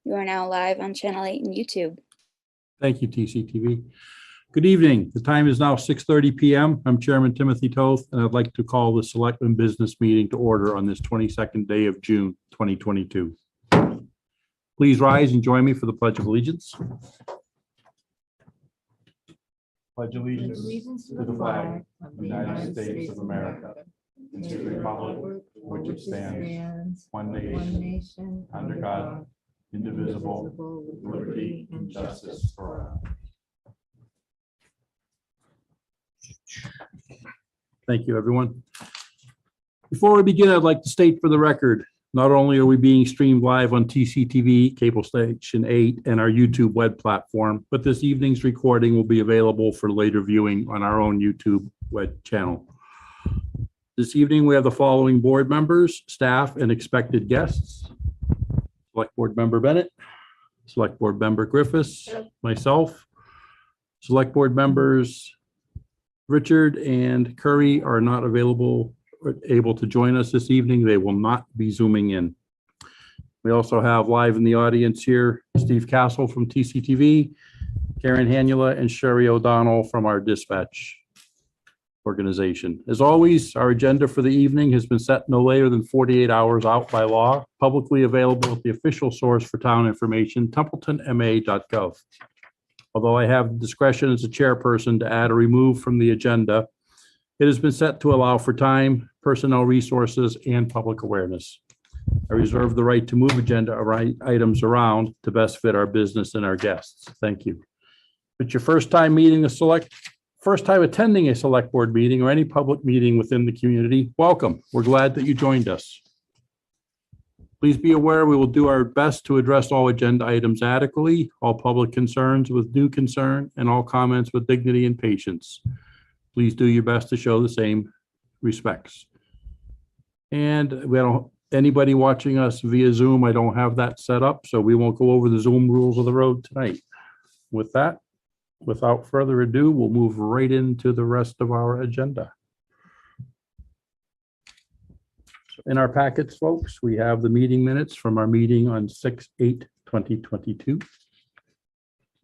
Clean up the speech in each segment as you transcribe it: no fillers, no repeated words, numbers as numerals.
You are now live on Channel 8 and YouTube. Thank you, TCTV. Good evening. The time is now 6:30 p.m. I'm Chairman Timothy Toth, and I'd like to call the Selectmen Business Meeting to order on this 22nd day of June, 2022. Please rise and join me for the Pledge of Allegiance. Pledge allegiance to the flag of the United States of America and to the republic for which it stands, one nation, under God, indivisible, with liberty and justice for all. Thank you, everyone. Before we begin, I'd like to state for the record, not only are we being streamed live on TCTV, Cable Station 8, and our YouTube web platform, but this evening's recording will be available for later viewing on our own YouTube web channel. This evening, we have the following board members, staff, and expected guests. Select Board Member Bennett, Select Board Member Griffis, myself. Select Board members Richard and Curry are not available or able to join us this evening. They will not be Zooming in. We also have live in the audience here, Steve Castle from TCTV, Karen Hanula, and Sherry O'Donnell from our dispatch organization. As always, our agenda for the evening has been set no later than 48 hours out by law, publicly available at the official source for town information, templetonma.gov. Although I have discretion as a chairperson to add or remove from the agenda, it has been set to allow for time, personnel resources, and public awareness. I reserve the right to move agenda items around to best fit our business and our guests. Thank you. If it's your first time attending a select board meeting or any public meeting within the community, welcome. We're glad that you joined us. Please be aware we will do our best to address all agenda items adequately, all public concerns with due concern, and all comments with dignity and patience. Please do your best to show the same respects. And we don't, anybody watching us via Zoom, I don't have that set up, so we won't go over the Zoom rules of the road tonight. With that, without further ado, we'll move right into the rest of our agenda. In our packets, folks, we have the meeting minutes from our meeting on 6/8/2022.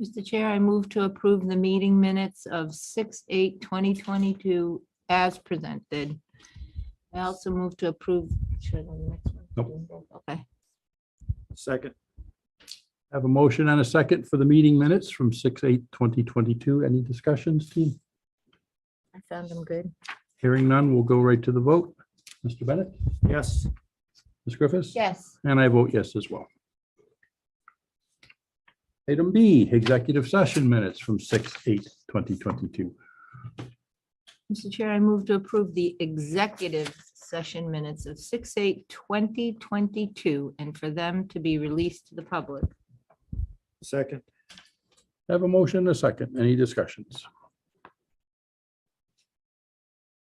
Mr. Chair, I move to approve the meeting minutes of 6/8/2022 as presented. I also move to approve. Should I go to the next one? Nope. Okay. Second. Have a motion and a second for the meeting minutes from 6/8/2022. Any discussions, team? I found them good. Hearing none, we'll go right to the vote. Mr. Bennett? Yes. Ms. Griffis? Yes. And I vote yes as well. Item B, executive session minutes from 6/8/2022. Mr. Chair, I move to approve the executive session minutes of 6/8/2022 and for them to be released to the public. Second. Have a motion and a second. Any discussions?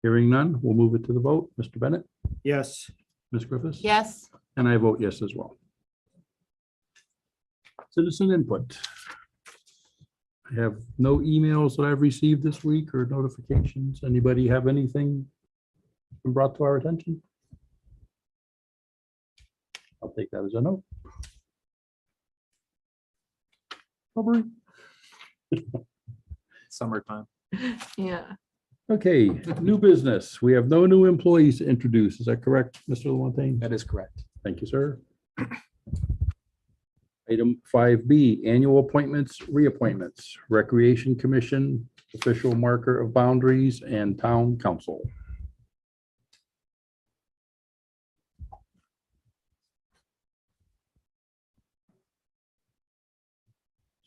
Hearing none, we'll move it to the vote. Mr. Bennett? Yes. Ms. Griffis? Yes. And I vote yes as well. Citizen input. I have no emails that I've received this week or notifications. Anybody have anything been brought to our attention? I'll take that as a no. Aubrey? Summertime. Yeah. Okay, new business. We have no new employees to introduce. Is that correct, Mr. LaMontagne? That is correct. Thank you, sir. Item 5B, annual appointments, reappointments, Recreation Commission, official marker of boundaries, and Town Council.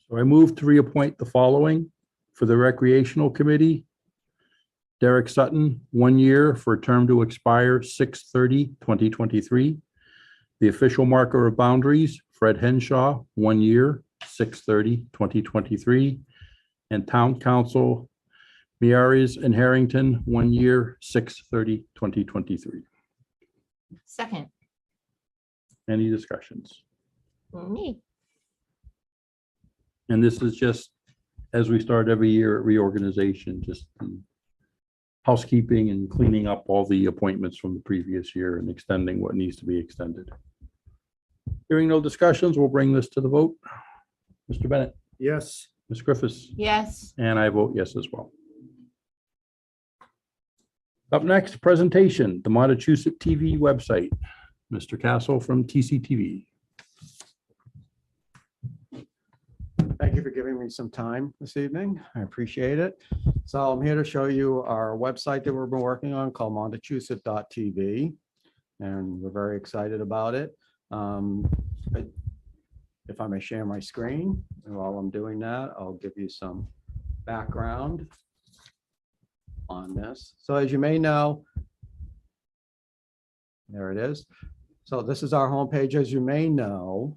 So I move to reappoint the following for the Recreational Committee. Derek Sutton, 1 year for a term to expire 6/30/2023. The official marker of boundaries, Fred Henshaw, 1 year, 6/30/2023. And Town Council, Miaris and Harrington, 1 year, 6/30/2023. Second. Any discussions? Me. And this is just, as we start every year at reorganization, just housekeeping and cleaning up all the appointments from the previous year and extending what needs to be extended. Hearing no discussions, we'll bring this to the vote. Mr. Bennett, Yes. Ms. Griffis, Yes. and I vote yes as well. Up next, presentation, the Montechusett TV website. Mr. Counsel from TCTV. Thank you for giving me some time this evening. I appreciate it. So I'm here to show you our website that we've been working on called montechusett.tv, and we're very excited about it. If I may share my screen, and while I'm doing that, I'll give you some background on this. So as you may know, there it is. So this is our homepage. As you may know,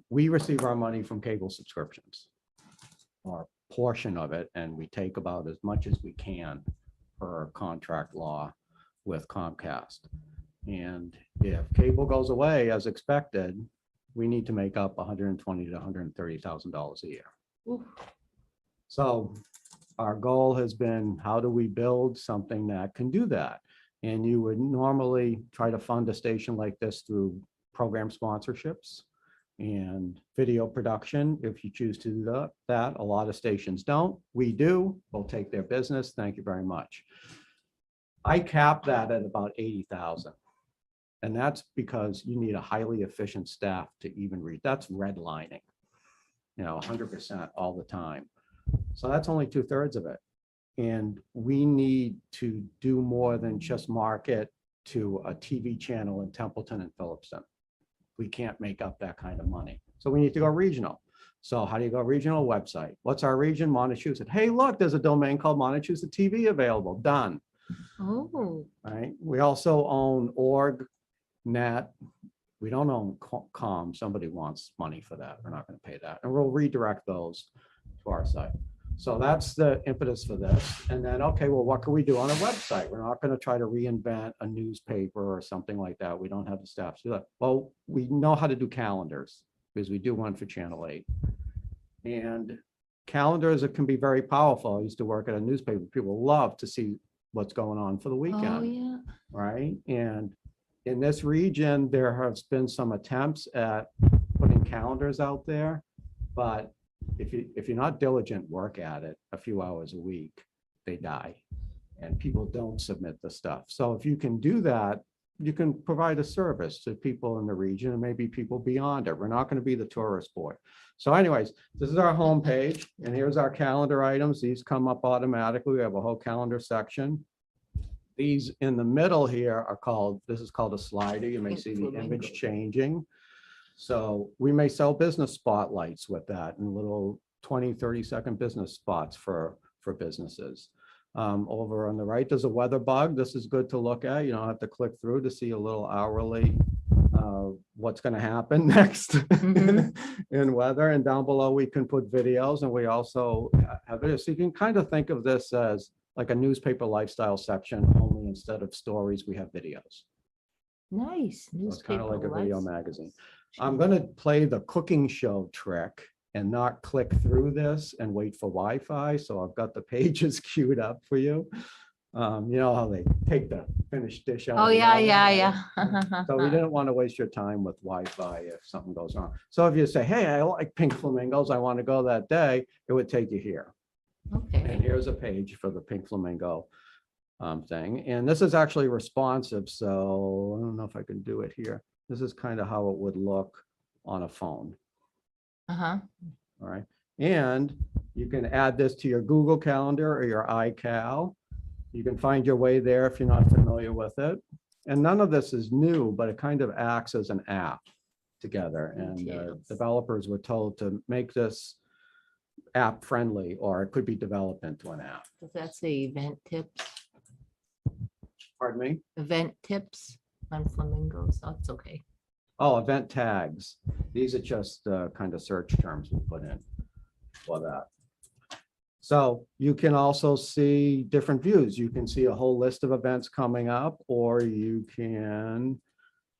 we receive our money from cable subscriptions, or a portion of it, and we take about as much as we can per contract law with Comcast. And if cable goes away as expected, we need to make up $120,000 to $130,000 a year. Oof. So our goal has been, how do we build something that can do that? And you would normally try to fund a station like this through program sponsorships and video production. If you choose to do that, a lot of stations don't. We do. We'll take their business. Thank you very much. I capped that at about 80,000. And that's because you need a highly efficient staff to even read. That's redlining, 100% all the time. So that's only 2/3 of it. And we need to do more than just market to a TV channel in Templeton and Phillipston. We can't make up that kind of money. So we need to go regional. So how do you go regional? Website. What's our region? Montechusett. Hey, look, there's a domain called Montechusett TV available. Done. Oh, All right. We also own org, net. We don't own com. Somebody wants money for that. We're not going to pay that. And we'll redirect those to our site. So that's the impetus for this. And then, okay, well, what can we do on a website? We're not going to try to reinvent a newspaper or something like that. We don't have the staff to do that. Well, we know how to do calendars because we do one for Channel 8. And calendars, it can be very powerful. I used to work at a newspaper. People love to see what's going on for the weekend. oh, yeah. Right? And in this region, there has been some attempts at putting calendars out there, but if you're not diligent, work at it a few hours a week, they die, and people don't submit the stuff. So if you can do that, you can provide a service to people in the region and maybe people beyond it. We're not going to be the tourist board. So anyways, this is our homepage, and here's our calendar items. These come up automatically. We have a whole calendar section. These in the middle here are called, this is called a slider. You may see the image changing. So we may sell business spotlights with that, and little 20, 30-second business spots for businesses. Over on the right, there's a weather bug. This is good to look at. You don't have to click through to see a little hourly what's going to happen next in weather. And down below, we can put videos, and we also have videos. So you can kind of think of this as like a newspaper lifestyle section, only instead of stories, we have videos. Nice. So it's kind of like a video magazine. I'm I'm going to play the cooking show trick and not click through this and wait for Wi-Fi. So I've got the pages queued up for you. You know how they take the finished dish out. Oh, of the yeah, oven, yeah, right? yeah. So we didn't want to waste your time with Wi-Fi if something goes wrong. So if you say, hey, I like pink flamingos, I want to go that day, it would take you here. And Okay. here's a page for the pink flamingo thing. And this is actually responsive. So I don't know if I can do it here. This is kind of how it would look on a phone. Uh-huh. All right. And you can add this to your Google Calendar or your iCal. You can find your way there if you're not familiar with it. And none of this is new, but it kind of acts as an app together. And Details. developers were told to make this app friendly, or it could be developed into an app. Does that say event tips? Pardon me? Event tips on flamingos? Oh, it's okay. Oh, event tags. These are just kind of search terms we put in for that. So you can also see different views. You can see a whole list of events coming up, or you can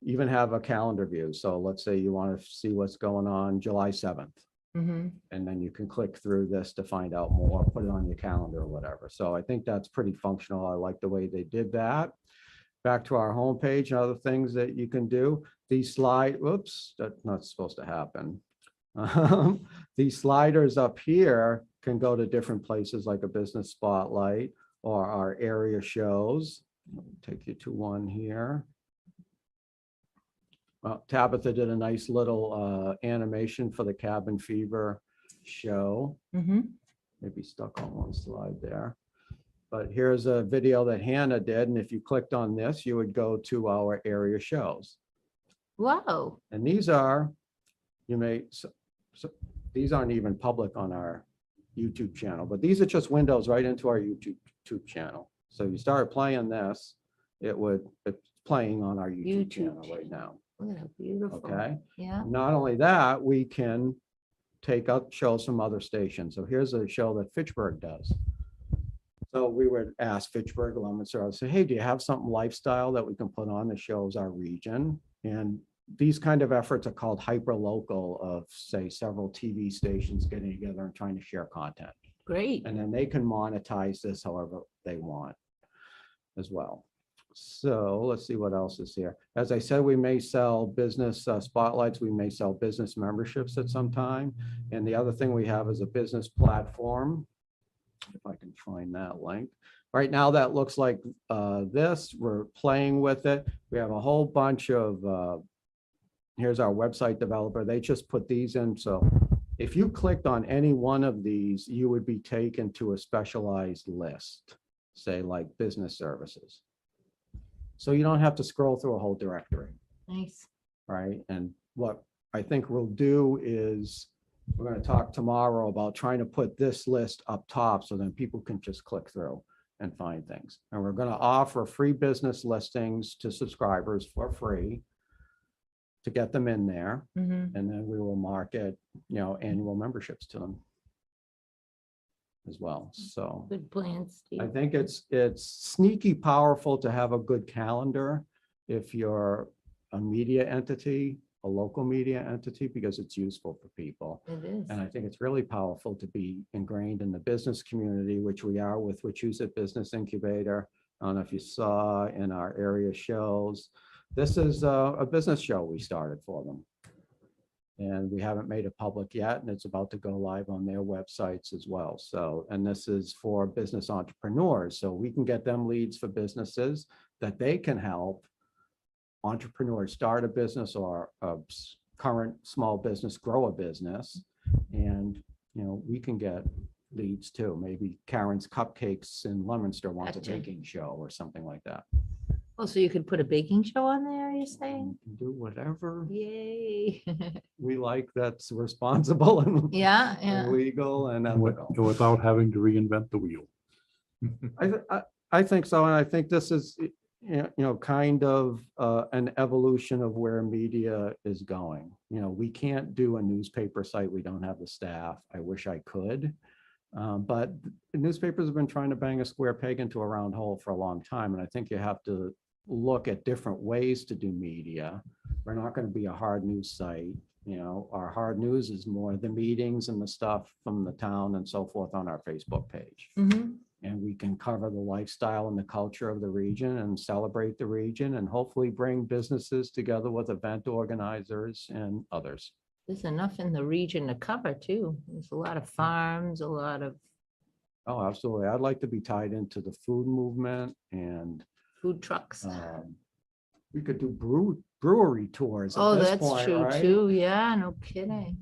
even have a calendar view. So let's say you want to see what's going on July 7th. Mm-hmm. And then you can click through this to find out more, put it on your calendar or whatever. So I think that's pretty functional. I like the way they did that. back to our homepage and other things that you can do. These whoops, that's not supposed to happen. These sliders up here can go to different places like a business spotlight or our area shows. Take you to one here. Well, Tabitha did a nice little animation for the Cabin Fever show. Maybe stuck on one slide there. But here's a video that Hannah did. And if you clicked on this, you would go to our area shows. Wow. And these are, these aren't even public on our YouTube channel, but these are just windows right into our YouTube channel. So you start playing this, it's playing on our YouTube channel right now. Look at how beautiful. Okay. Yeah. Not only that, we can take up shows from other stations. So here's a show that Fitchburg does. So we would ask Fitchburg, Leominster, say, hey, do you have something lifestyle that we can put on that shows our region? And these kind of efforts are called hyper-local of, say, several TV stations getting together and trying to share content. Great. And then they can monetize this however they want as well. So let's see what else is here. As I said, we may sell business spotlights. We may sell business memberships at some time. And the other thing we have is a business platform. If I can find that link. Right now, that looks like this. We're playing with it. We have a whole bunch of, here's our website developer. They just put these in. So if you clicked on any one of these, you would be taken to a specialized list, say like business services. So you don't have to scroll through a whole directory, Nice. right? And what I think we'll do is we're going to talk tomorrow about trying to put this list up top so then people can just click through and find things. And we're going to offer free business listings to subscribers for free to get them in there. And then we will market, annual memberships to them as well. So Good plan, I Steve. think it's sneaky powerful to have a good calendar if you're a media entity, a local media entity, because it's useful for people. It is. And I think it's really powerful to be ingrained in the business community, which we are with Wachusett Business Incubator. I don't know if you saw in our area shows. This is a business show we started for them. And we haven't made it public yet, and it's about to go live on their websites as well. So, and this is for business entrepreneurs. So we can get them leads for businesses that they can help entrepreneurs start a business or a current small business grow a business. And, we can get leads too. Maybe Karen's Cupcakes in Leominster wants a Gotcha. baking show or something like that. Oh, so you could put a baking show on there, you're saying? We can do whatever Yay. we like that's responsible and Yeah, and yeah. legal and And ethical. without having to reinvent the wheel. I think so, and I think this is, kind of an evolution of where media is going. We can't do a newspaper site. We don't have the staff. I wish I could. But newspapers have been trying to bang a square peg into a round hole for a long time, and I think you have to look at different ways to do media. We're not going to be a hard news site. Our hard news is more the meetings and the stuff from the town and so forth on our Facebook page. And we can cover the lifestyle and the culture of the region and celebrate the region and hopefully bring businesses together with event organizers and others. There's enough in the region to cover too. There's a lot of farms, a lot of Oh, absolutely. I'd like to be tied into the food movement, and food trucks. we could do brewery tours at Oh, this that's point, true right? too. Yeah, no kidding.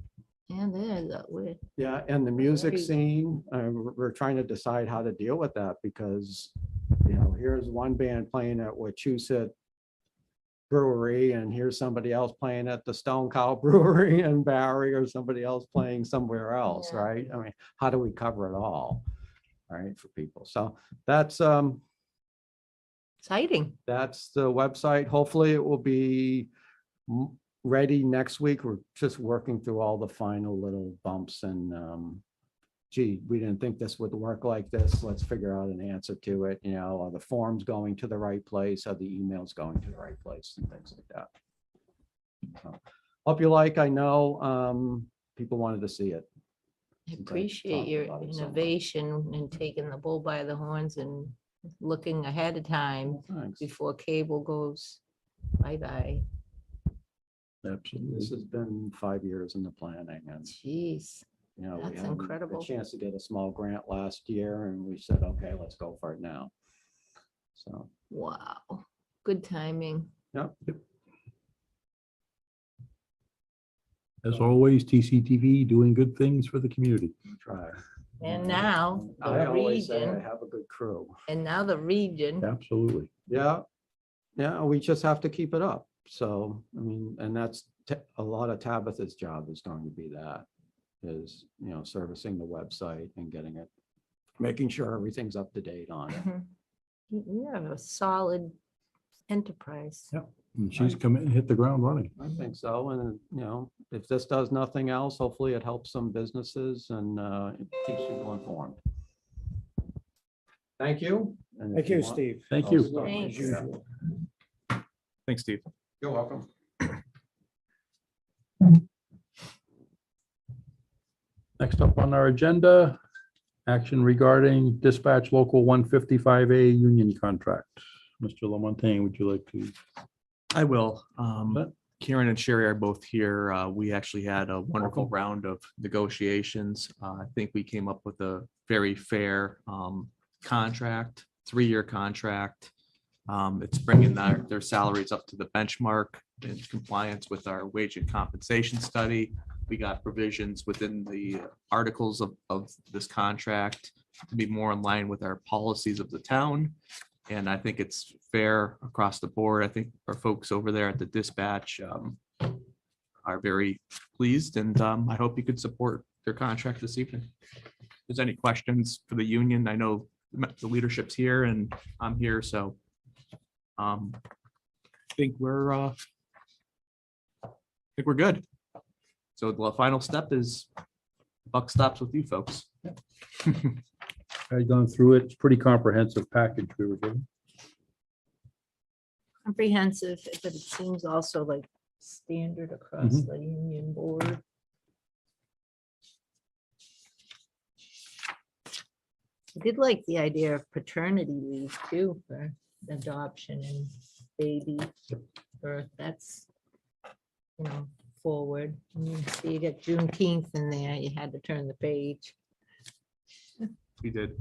And there's that weird. Yeah, and the music Very- scene, we're trying to decide how to deal with that because, here's one band playing at Wachusett Brewery, and here's somebody else playing at the Stone Cow Brewery in Barry, or somebody else playing somewhere else, Yeah. right? I mean, how do we cover it all, right, for people? So that's Exciting. the website. Hopefully it will be ready next week. We're just working through all the final little bumps and gee, we didn't think this would work like this. Let's figure out an answer to it. Are the forms going to the right place? Are the emails going to the right place and things like that. So, hope you like. I know people wanted to see it. I Since I appreciate talked your about it so much. innovation and taking the bull by the horns and looking ahead of time Thanks. before cable goes bye-bye. Absolutely. This has been 5 years in the planning and, Jeez, you know, we That's had incredible. a chance to get a small grant last year and we said, okay, let's go for it now. So, wow, good timing. yep. As always, TCTV doing good things for the community. Try. And now I the always say I region, have a good crew. and now the region. Absolutely. Yeah. Yeah, we just have to keep it up. So, I mean, and that's a lot of Tabitha's job is going to be that, is, you know, servicing the website and getting it, making sure everything's up to date on it. Mhm. You have a solid enterprise. Yep. And she's come in and hit the ground running. I think so. And, you know, if this does nothing else, hopefully it helps some businesses and it keeps people informed. Thank you. And if Thank you, want- Steve. Thank I'll you. stop as Thanks. usual. Thanks, Steve. You're welcome. Next up on our agenda, action regarding dispatch local 155A union contract. Mr. Lamontagne, would you like to? I will. Bet. Karen and Sherry are both here. We actually had a wonderful Welcome. round of negotiations. I think we came up with a very fair contract, 3-year contract. It's bringing their salaries up to the benchmark in compliance with our wage and compensation study. We got provisions within the articles of this contract to be more in line with our policies of the town. And I think it's fair across the board. I think our folks over there at the dispatch are very pleased, and I hope you could support their contract this evening. If there's any questions for the union, I know the leadership's here and I'm here, so I think we're good. So the final step is buck stops with you folks. I've gone through it. It's a pretty comprehensive package we were given. Comprehensive, but it seems also like standard across Mhm. the union board. I did like the idea of paternity leave too for adoption and baby birth. That's, you know, forward. So you got Juneteenth in there, you had to turn the page. We did.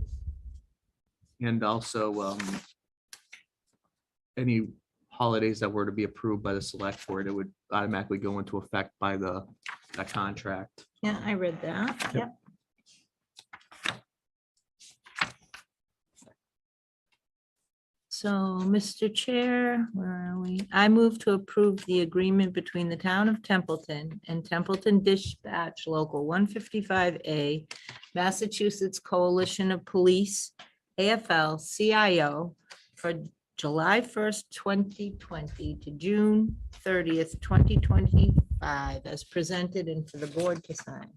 And also, any holidays that were to be approved by the select board, it would automatically go into effect by that contract. Yeah, I read that. Yep. So, Mr. Chair, where are we? I move to approve the agreement between the town of Templeton and Templeton Dispatch Local 155A, Massachusetts Coalition of Police, AFL-CIO, for July 1st, 2020 to June 30th, 2025, as presented and for the board to sign.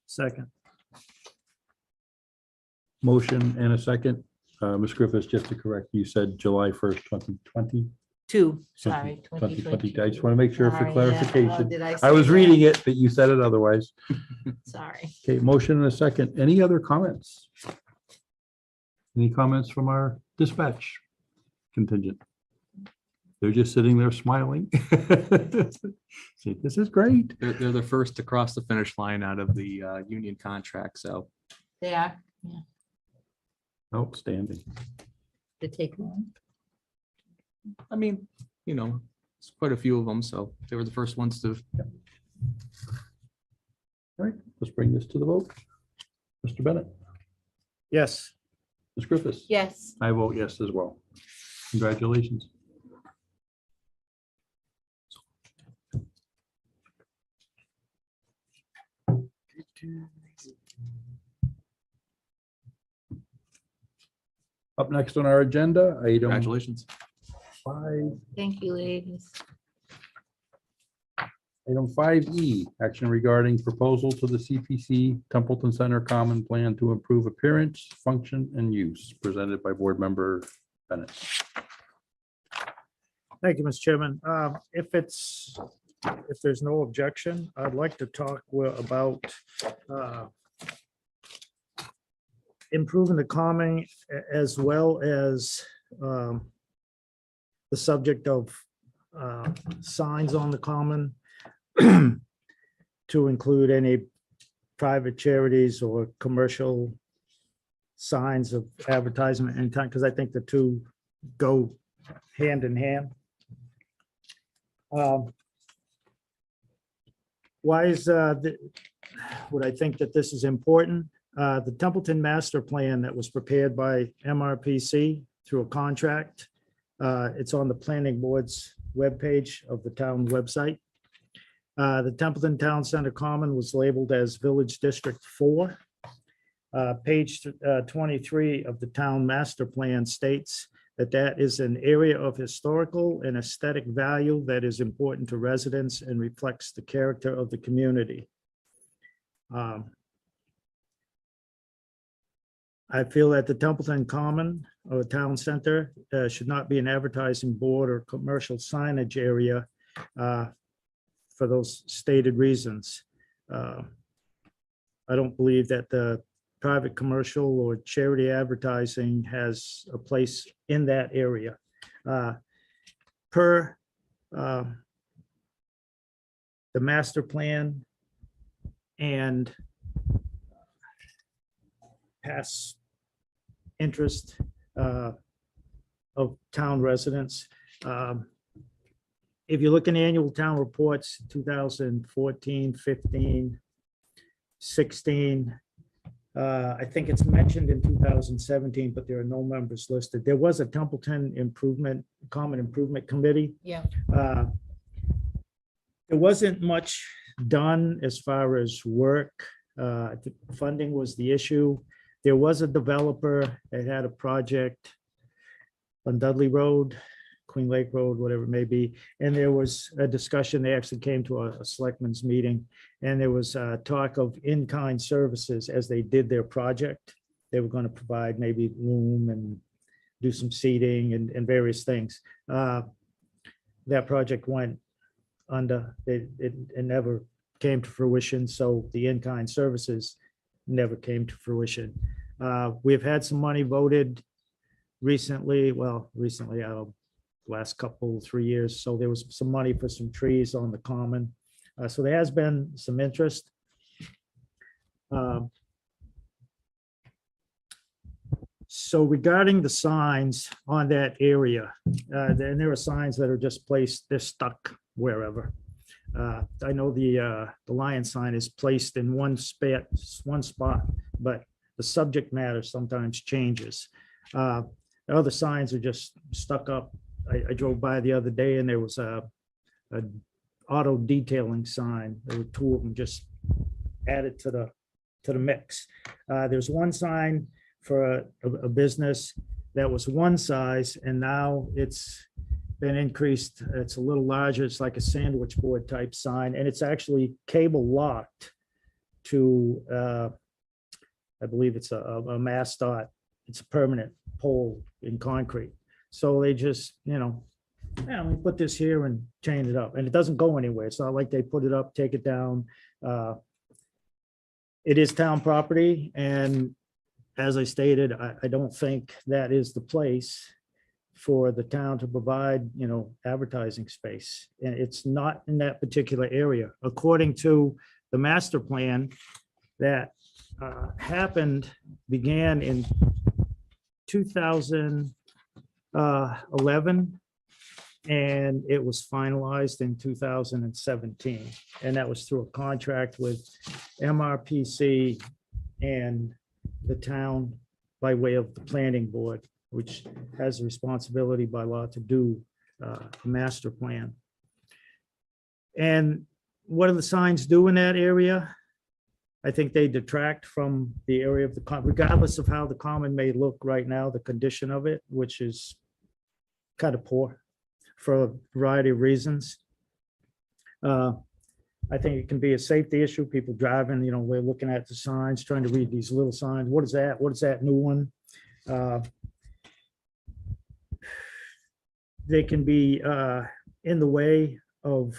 Second. Motion and a second. Ms. Griffis, just to correct, you said July 1st, 2020. Two, sorry. 2020. I just want to make sure for Sorry, yeah. clarification. Did I say was that? reading it, but you said it otherwise. Sorry. Okay, motion and a second. Any other comments? Any comments from our dispatch contingent? They're just sitting there smiling. See, this is great. They're the first to cross the finish line out of the union contract, so They are. Outstanding. They take long. I mean, you know, it's quite a few of them, so they were the first ones to. All right, let's bring this to the vote. Mr. Bennett, Yes. Ms. Griffis. Yes. I vote yes as well. Congratulations. Up next on our agenda, item Congratulations. 5. Thank you, ladies. Item 5E, action regarding proposal to the CPC Templeton Center Common Plan to improve appearance, function, and use, presented by Board Member Bennett. Thank you, Mr. Chairman. If there's no objection, I'd like to talk about improving the common as well as the subject of signs on the common to include any private charities or commercial signs of advertisement and time, because I think the two go hand in hand. Why is would I think that this is important? The Templeton Master Plan that was prepared by MRPC through a contract. It's on the planning board's webpage of the town website. The Templeton Town Center Common was labeled as Village District 4. Page 23 of the Town Master Plan states that that is an area of historical and aesthetic value that is important to residents and reflects the character of the community. I feel that the Templeton Common or Town Center should not be an advertising board or commercial signage area for those stated reasons. I don't believe that the private commercial or charity advertising has a place in that area. Per the master plan and past interest of town residents. If you look in annual town reports, 2014, 15, 16, I think it's mentioned in 2017, but there are no members listed. There was a Templeton Common Improvement Committee. Yeah. There wasn't much done as far as work. The funding was the issue. There was a developer that had a project on Dudley Road, Queen Lake Road, whatever it may be. And there was a discussion, they actually came to a selectmen's meeting, and there was talk of in-kind services as they did their project. They were going to provide maybe room and do some seating and various things. That project went under, it never came to fruition, so the in-kind services never came to fruition. We've had some money voted recently, last couple, 3 years. So there was some money for some trees on the common. So there has been some interest. So regarding the signs on that area, then there are signs that are just placed, they're stuck wherever. I know the lion sign is placed in one spot, but the subject matter sometimes changes. Other signs are just stuck up. I drove by the other day and there was a auto detailing sign. There were two of them just added to the mix. There's one sign for a business that was one size, and now it's been increased. It's a little larger. It's like a sandwich board type sign, and it's actually cable locked to, I believe it's a mascot. It's a permanent pole in concrete. So they just, we put this here and chain it up, and it doesn't go anywhere. It's not like they put it up, take it down. It is town property, and as I stated, I don't think that is the place for the town to provide, advertising space. And it's not in that particular area. According to the master plan that began in 2011, and it was finalized in 2017. And that was through a contract with MRPC and the town by way of the planning board, which has a responsibility by law to do a master plan. And what do the signs do in that area? I think they detract from the area of the common, regardless of how the common may look right now, the condition of it, which is kind of poor for a variety of reasons. I think it can be a safety issue. People driving, we're looking at the signs, trying to read these little signs. What is that? What is that new one? They can be in the way of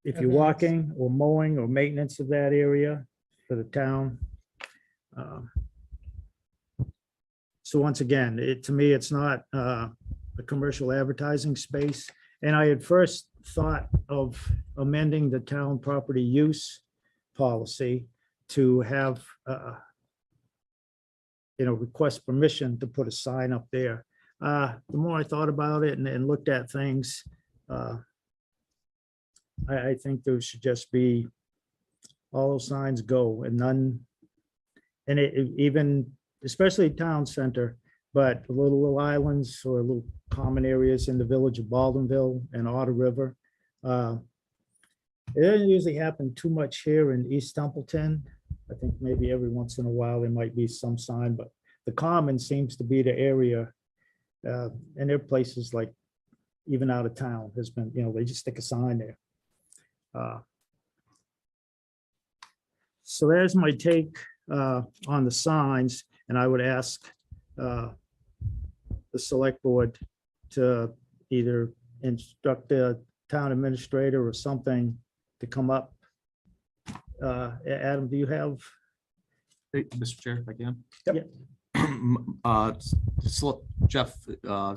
if you're Events. walking or mowing or maintenance of that area for the town. So once again, to me, it's not a commercial advertising space. And I had first thought of amending the town property use policy to have, request permission to put a sign up there. The more I thought about it and looked at things, I think there should just be all those signs go and none. And even, especially town center, but little islands or little common areas in the village of Baldwinville and Otter River. It doesn't usually happen too much here in East Templeton. I think maybe every once in a while there might be some sign, but the common seems to be the area. And there are places like even out of town has been, they just stick a sign there. So there's my take on the signs, and I would ask the select board to either instruct the town administrator or something to come up. Adam, do you have? Hey, Mr. Chair, if I can. Yep. Jeff,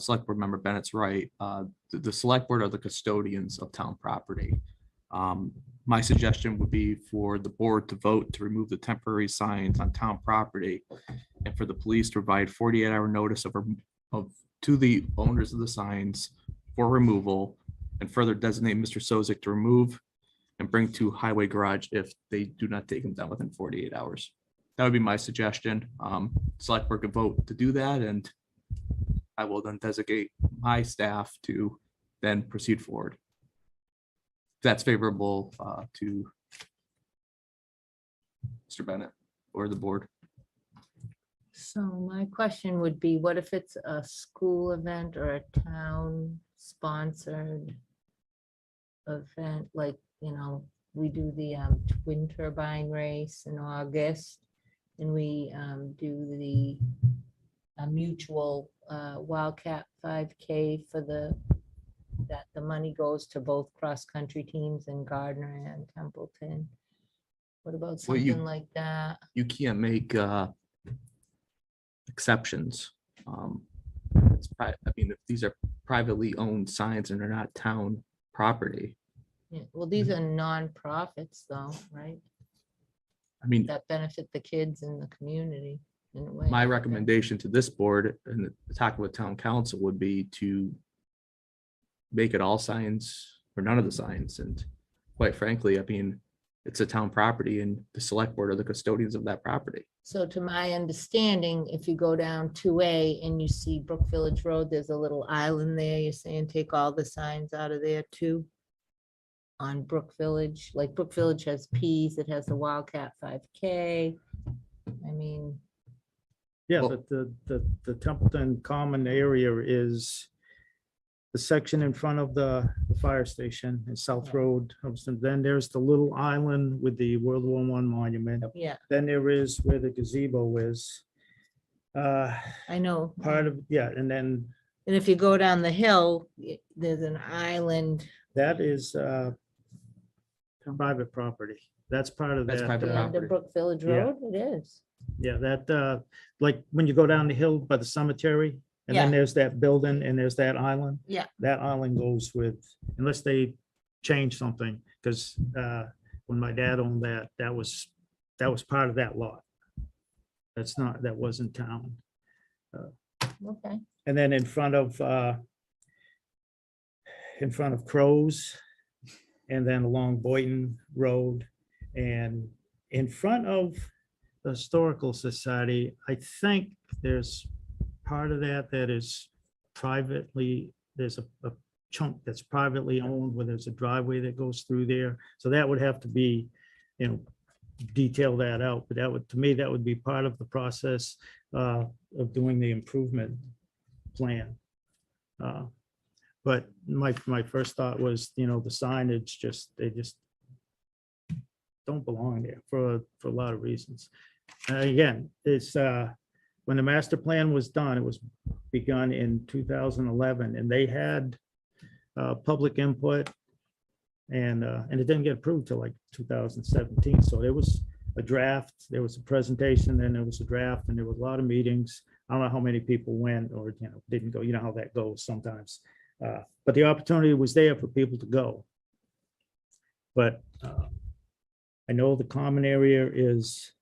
Select Board Member Bennett's right. The Select Board are the custodians of town property. My suggestion would be for the board to vote to remove the temporary signs on town property and for the police to provide 48-hour notice to the owners of the signs for removal and further designate Mr. Sozik to remove and bring to highway garage if they do not take them down within 48 hours. That would be my suggestion. Select board could vote to do that, and I will then designate my staff to then proceed forward. If that's favorable to Mr. Bennett or the board. So my question would be, what if it's a school event or a town sponsored event? Like, we do the wind turbine race in August, and we do the mutual Wildcat 5K for the money goes to both cross-country teams in Gardner and Templeton. What about Well, something like that? You can't make exceptions. If these are privately owned signs and they're not town property, Yeah, well, these are nonprofits though, right? That benefit the kids in the community in a way. my recommendation to this board and talking with town council would be to make it all signs or none of the signs. And quite frankly, it's a town property and the select board are the custodians of that property. So to my understanding, if you go down 2A and you see Brook Village Road, there's a little island there. You're saying take all the signs out of there too? On Brook Village, like Brook Village has P's, it has the Wildcat 5K. Yeah, Well- but the Templeton Common area is the section in front of the fire station in South Road. Then there's the little island with the World War I monument. Yeah, Then there is where the gazebo is. I know. Part of, yeah, and then And if you go down the hill, there's an island. that is private property. That's part of That's that. private The end property. of Brook Village Yeah. Road, it is. Yeah, that, like when you go down the hill by the cemetery, and then Yeah. there's that building and there's that island. Yeah. That island goes with, unless they change something, because when my dad owned that, that was part of that lot. That wasn't town. Okay. And then in front of Crow's, and then along Boynton Road, and in front of the Historical Society, I think there's part of that is privately, there's a chunk that's privately owned where there's a driveway that goes through there. So that would have to be, detail that out, but that would, to me, that would be part of the process of doing the improvement plan. But my first thought was, the signage they just don't belong there for a lot of reasons. Again, it's when the master plan was done, it was begun in 2011, and they had public input, and it didn't get approved till like 2017. So there was a draft, there was a presentation, then there was a draft, and there was a lot of meetings. I don't know how many people went or, didn't go, you know how that goes sometimes. But the opportunity was there for people to go. But I know the common area is,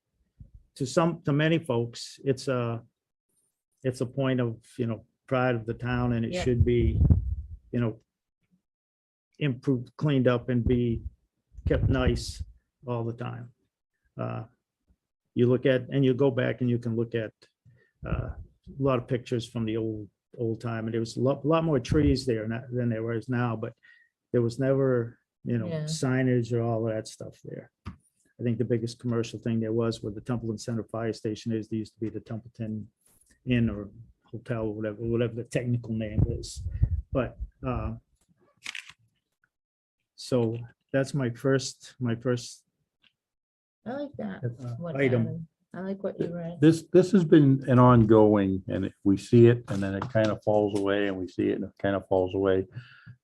to many folks, it's a point of, pride of the town, and it Yeah. should be, improved, cleaned up, and be kept nice all the time. You look at, and you go back and you can look at a lot of pictures from the old time, and there was a lot more trees there than there is now, but there was never, Yeah. signage or all of that stuff there. I think the biggest commercial thing there was where the Templeton Center Fire Station is. There used to be the Templeton Inn or Hotel, or whatever the technical name is. But so that's my first I like that. what item. happened. I like what you read. This has been an ongoing, and we see it and then it kind of falls away, and we see it and it kind of falls away.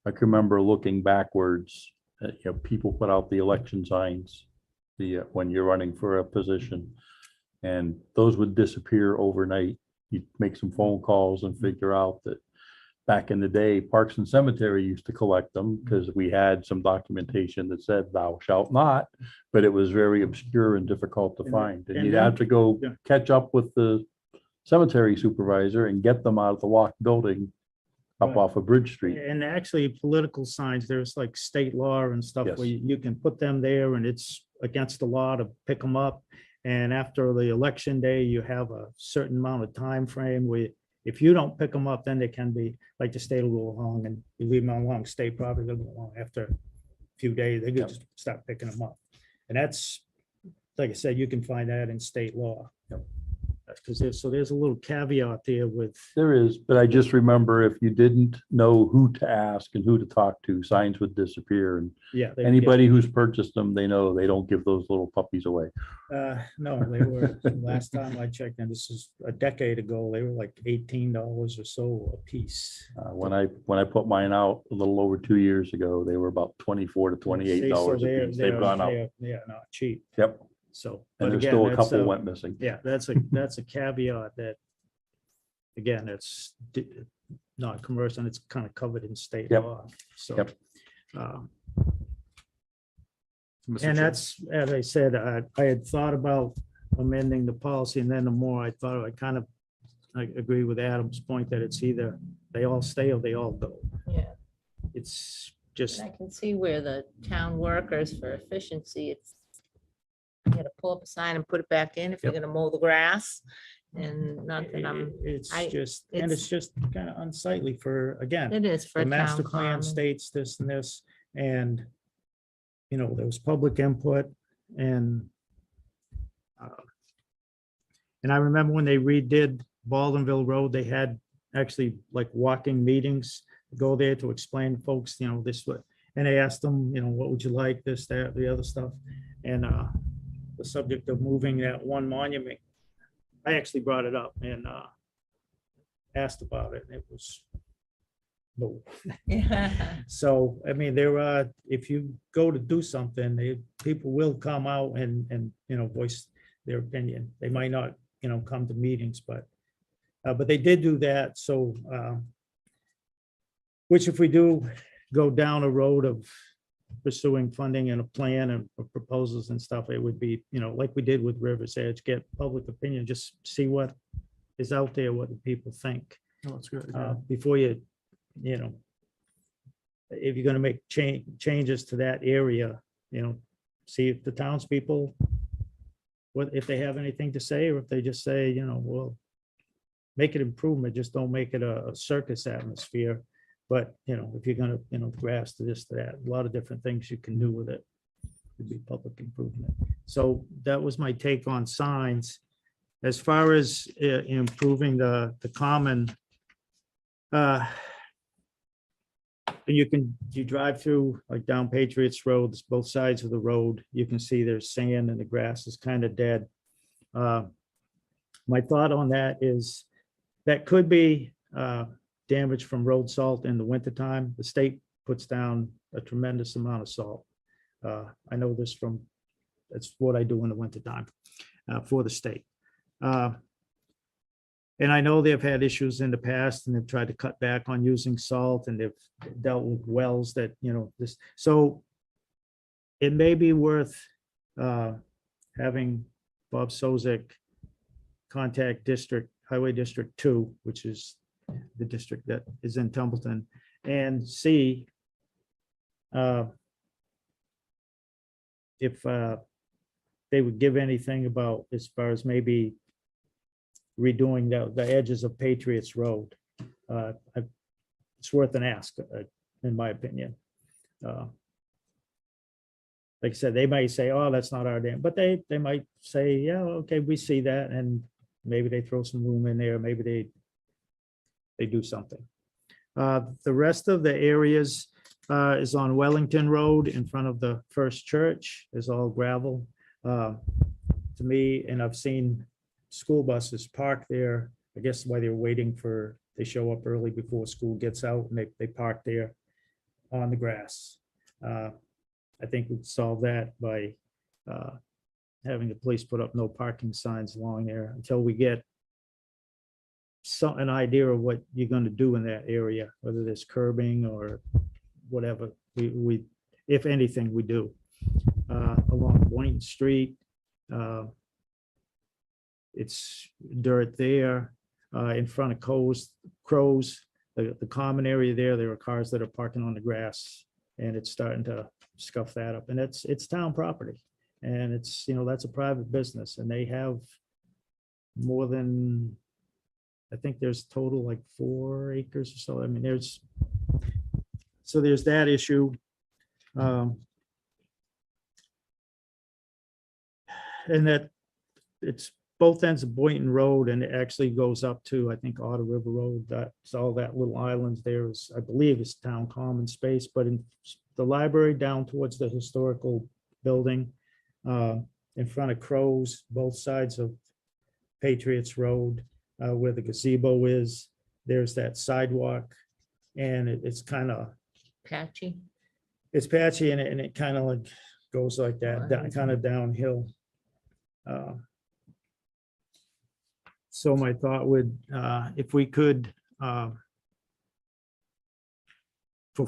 I can remember looking backwards, people put out the election signs, when you're running for a position, and those would disappear overnight. You'd make some phone calls and figure out that back in the day, Parks and Cemetery used to collect them because we had some documentation that said thou shalt not, but it was very obscure and difficult to And- find. And and you'd have to go yeah. catch up with the cemetery supervisor and get them out of the locked building up Right. off of Bridge Street. And actually, political signs, there's like state law and stuff where Yes. you can put them there, and it's against the law to pick them up. And after the election day, you have a certain amount of time frame where if you don't pick them up, then they can be, like the state will go along, and you leave them along state property, they'll go along after a few days, they could Yep. just start picking them up. And that's, like I said, you can find that in state law. Yep. Because there's a little caveat there with, There is, but I just remember if you didn't know who to ask and who to talk to, signs would disappear. And yeah. anybody who's purchased them, they know they don't give those little puppies away. No, they were, last time I checked, and this is a decade ago, they were like $18 or so a piece. When I put mine out a little over 2 years ago, they were about $24 to $28 a piece. They've gone up. Yeah, not cheap, Yep. so. And but there's again, still a that's couple went missing. Yeah, that's a caveat that, again, it's not commercial, and it's kind of covered in state Yep. law, so. Yep. Mr. And Chair. that's, as I said, I had thought about amending the policy, and then the more I thought, I agree with Adam's point that it's either they all stay or they all go. Yeah. It's just, And I can see where the town workers, for efficiency, it's, you gotta pull up a sign and put it back in if you're gonna mow the grass. And not that it's I- just, and it's just kind of unsightly for, again, it is for the a master town plan common. states this and this, and there was public input, and I remember when they redid Baldenville Road, they had actually like walking meetings, go there to explain to folks, this, and they asked them, what would you like, this, that, the other stuff, and the subject of moving that one monument, I actually brought it up and asked about it, and it was no. Yeah. So, I mean, there are, if you go to do something, people will come out and voice their opinion. They might not, come to meetings, but they did do that. So, which if we do go down a road of pursuing funding and a plan and proposals and stuff, it would be, like we did with River's Edge, get public opinion, just see what is out there, what the people think. Oh, that's good. Before you, if you're gonna make changes to that area, see if the townspeople, if they have anything to say, or if they just say, well, make it improvement, just don't make it a circus atmosphere. But, if you're gonna, grass to this, to that, a lot of different things you can do with it. Would be public improvement. So that was my take on signs. As far as improving the common, you drive through like down Patriots Road, it's both sides of the road, you can see there's sand and the grass is kind of dead. My thought on that is that could be damage from road salt in the wintertime. The state puts down a tremendous amount of salt. I know this from That's what I do in the wintertime for the state. And I know they've had issues in the past and they've tried to cut back on using salt and they've dealt with wells that, this, so it may be worth having Bob Sozek contact Highway District 2, which is the district that is in Templeton, and see if they would give anything about as far as maybe redoing the edges of Patriots Road. It's worth an ask, in my opinion. Like I said, they might say, oh, that's not our dam, but they might say, yeah, okay, we see that, and maybe they throw some room in there, maybe they do something. The rest of the areas is on Wellington Road in front of the First Church, is all gravel. To me, and I've seen school buses parked there, I guess while they're waiting they show up early before school gets out, and they park there on the grass. I think we'd solve that by having the police put up no parking signs along there until we get an idea of what you're going to do in that area, whether there's curbing or whatever we if anything we do. Along Boynton Street, it's dirt there. In front of Crows, the common area there are cars that are parking on the grass, and it's starting to scuff that up, and it's town property, and it's, that's a private business, and they have more than, I think there's total like 4 acres or so. I mean, there's that issue. And that it's both ends of Boynton Road, and it actually goes up to, I think, Otter River Road. That's all that little islands there is, I believe, is town common space, but in the library down towards the historical building, in front of Crows, both sides of Patriots Road, where the gazebo is, there's that sidewalk, and it's kind of, Patchy. it's patchy, and it kind of like goes like that, kind of downhill. So my thought would, if we could, for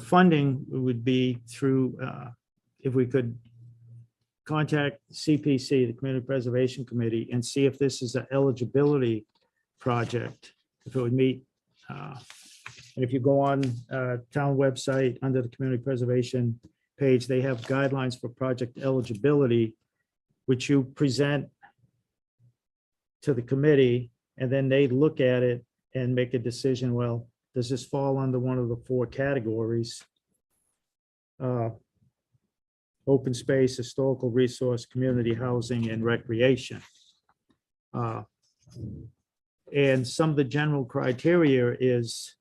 funding, it would be through, if we could contact CPC, the Community Preservation Committee, and see if this is an eligibility project, if it would meet. And if you go on town website under the Community Preservation page, they have guidelines for project eligibility, which you present to the committee, and then they look at it and make a decision. Well, does this fall under one of the 4 categories? Open space, historical resource, community housing, and recreation. And some of the general criteria is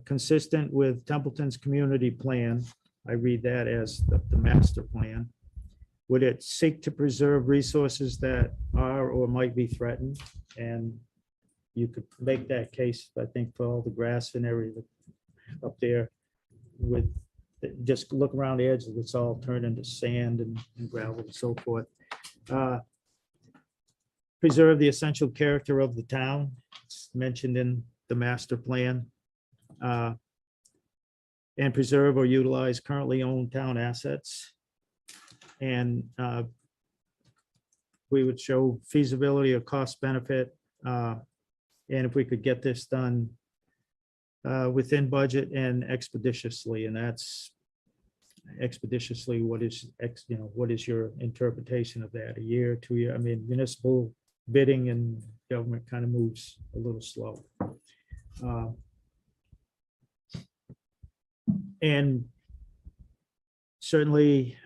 consistent with Templeton's community plan. I read that as the master plan. Would it seek to preserve resources that are or might be threatened? And you could make that case, I think, for all the grass and everything up there. With just look around the edges, it's all turned into sand and gravel and so forth. Preserve the essential character of the town. It's mentioned in the master plan. And preserve or utilize currently owned town assets. And we would show feasibility or cost benefit. And if we could get this done within budget and expeditiously, and that's expeditiously, what is your interpretation of that? A year, 2 year? I mean, municipal bidding and government kind of moves a little slow. And certainly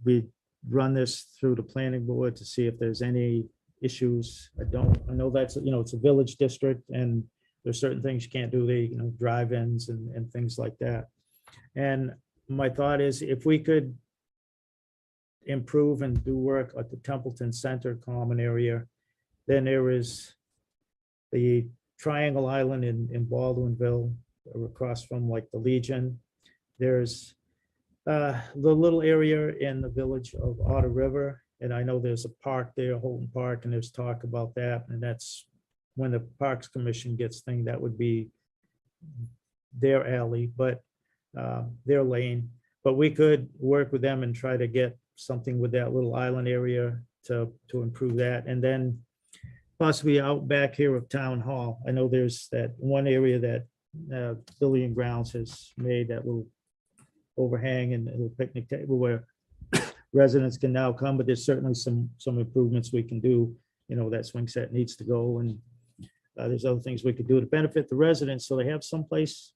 we run this through the planning board to see if there's any issues. I know that's, it's a village district, and there's certain things you can't do, drive-ins and things like that. And my thought is, if we could improve and do work at the Templeton Center Common area, then there is the Triangle Island in Baldwinville, across from like the Legion. There's The little area in the village of Otter River, and I know there's a park there, Holton Park, and there's talk about that, and that's when the Parks Commission gets thing, that would be their alley, but their lane. But we could work with them and try to get something with that little island area to improve that, and then possibly out back here of Town Hall. I know there's that one area that Building and Grounds has made, that little overhang and a little picnic table where residents can now come, but there's certainly some improvements we can do. You know, that swing set needs to go, and there's other things we could do to benefit the residents, so they have someplace.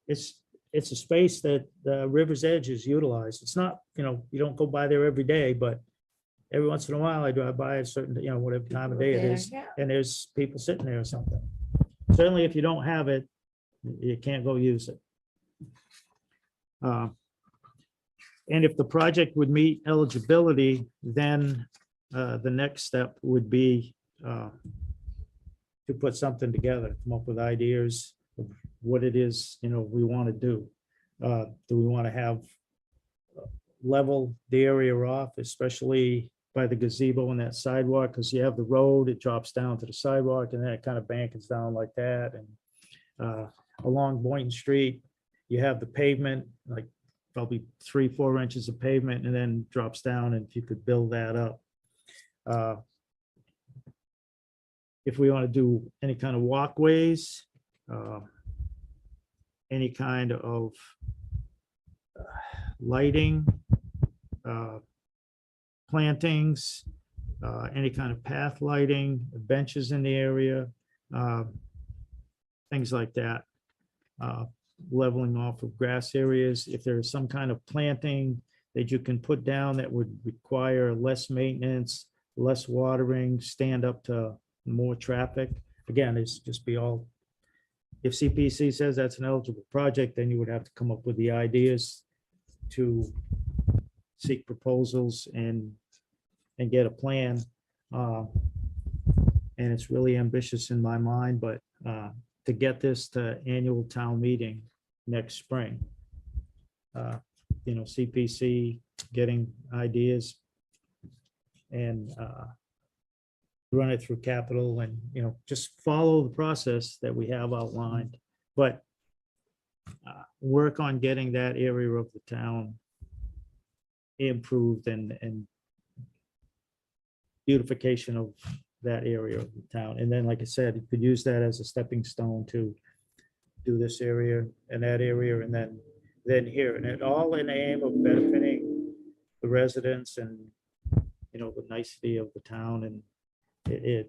It's a space that the River's Edge is utilized. It's not, you know, you don't go by there every day, but every once in a while I drive by a certain, you know, whatever time of day it is, and there's people sitting there or something. Certainly, if you don't have it, you can't go use it. And if the project would meet eligibility, then the next step would be to put something together, come up with ideas of what it is, you know, we want to do. Do we want to have level the area off, especially by the gazebo and that sidewalk? Because you have the road, it drops down to the sidewalk, and then it kind of bankers down like that. And along Boynton Street, you have the pavement, like probably 3-4 inches of pavement, and then drops down, and if you could build that up. If we want to do any kind of walkways, any kind of lighting, plantings, any kind of path lighting, benches in the area, things like that. Leveling off of grass areas. If there's some kind of planting that you can put down that would require less maintenance, less watering, stand up to more traffic. Again, it's just be all, if CPC says that's an eligible project, then you would have to come up with the ideas to seek proposals and get a plan. And it's really ambitious in my mind, but to get this to annual town meeting next spring. You know, CPC getting ideas and run it through capital, and, you know, just follow the process that we have outlined, but work on getting that area of the town improved and beautification of that area of the town. And then, like I said, you could use that as a stepping stone to do this area and that area, and then here, and it all in the aim of benefiting the residents and, you know, the nicety of the town. And and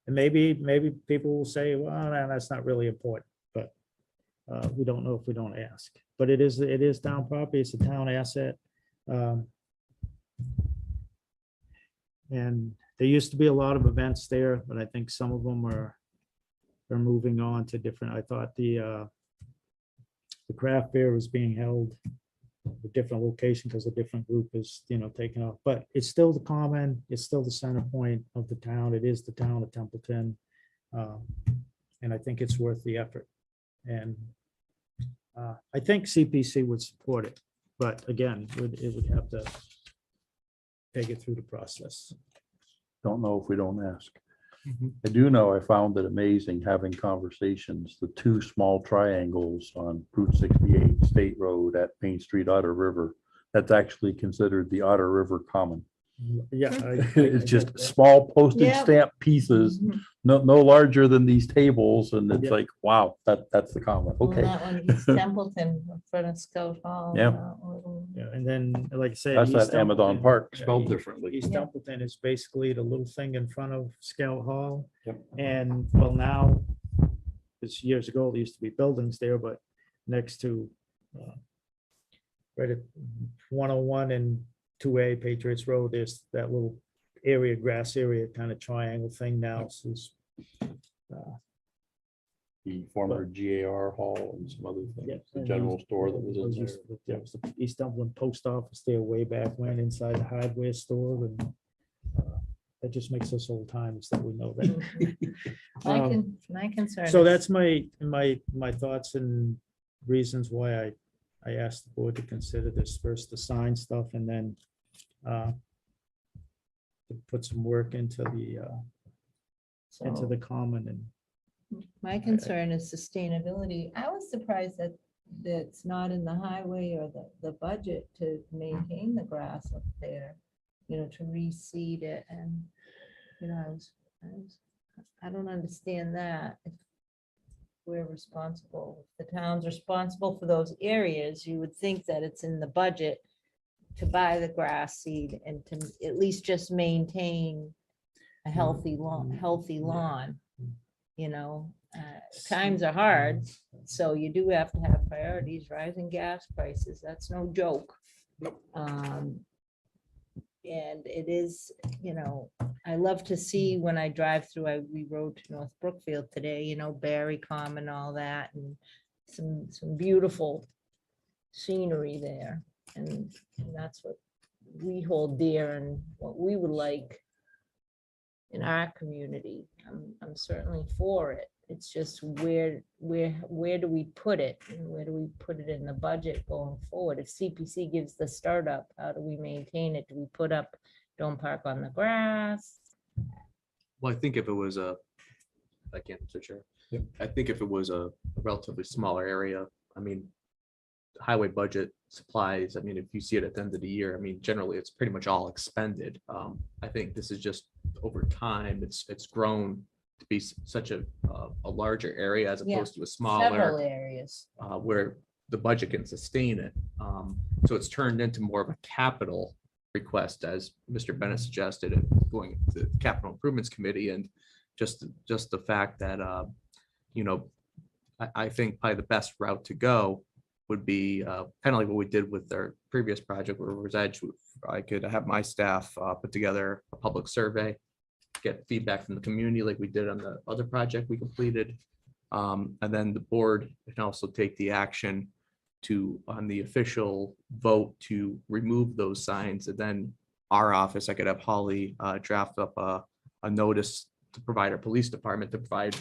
maybe people will say, well, no, that's not really important, but we don't know if we don't ask. But it is town property, it's a town asset. And there used to be a lot of events there, but I think some of them are moving on to different. I thought the craft fair was being held a different location because a different group is, you know, taking off, but it's still the common, it's still the center point of the town. It is the town of Templeton. And I think it's worth the effort. And I think CPC would support it, but again, it would have to take it through the process. Don't know if we don't ask. I do know I found it amazing having conversations, the two small triangles on Route 68 State Road at Main Street, Otter River. That's actually considered the Otter River Common. Yeah. It's just small postage Yeah. stamp pieces, Mhm. no larger than these tables. And it's Yeah. like, wow, that's the common. Well, Okay. that one, East Templeton, in front of Scout Hall. Yeah. that little- Yeah, and then, like I said. That's East that Amazon Templeton- Park yeah, spelled East- differently. East Yeah. Templeton is basically the little thing in front of Scout Hall. Yep. And well, now, because years ago, there used to be buildings there, but next to right at 101 and 2A Patriots Road, there's that little area, grass area, kind of triangle thing now. So it's, The former GAR Hall and some other yeah, things, the and general those- store that was in those there. used to- there was the East Dublin Post Office there way back when, inside the hardware store, and that just makes us old timers that we know that. My concern. So is- that's my thoughts and reasons why I I asked the board to consider this first, the sign stuff, and then to put some work into the common and My concern is sustainability. I was surprised that it's not in the highway or the budget to maintain the grass up there, to reseed it and, I don't understand that. If we're responsible, if the town's responsible for those areas, you would think that it's in the budget to buy the grass seed and to at least just maintain a healthy lawn, times are hard, so you do have to have priorities. Rising gas prices, that's no joke. And it is, I love to see when I drive through, we rode to North Brookfield today, Barry Common, all that, and some beautiful scenery there. And that's what we hold dear and what we would like in our community. I'm certainly for it. It's just where do we put it, and where do we put it in the budget going forward? If CPC gives the startup, how do we maintain it? Do we put up, don't park on the grass? Well, I think if it was I can't, Mr. Chair. Yep. I think if it was a relatively smaller area, highway budget supplies, if you see it at the end of the year, generally it's pretty much all expended. I think this is just over time, it's grown to be such a larger area as opposed to a Several smaller, areas. where the budget can sustain it. So it's turned into more of a capital request, as Mr. Bennett suggested, and going to the Capital Improvements Committee, and just the fact that, I think probably the best route to go would be kind of like what we did with our previous project where River's Edge. I could have my staff put together a public survey, get feedback from the community like we did on the other project we completed. And then the board can also take the action on the official vote to remove those signs. And then our office, I could have Holly draft up a notice to provide our police department to provide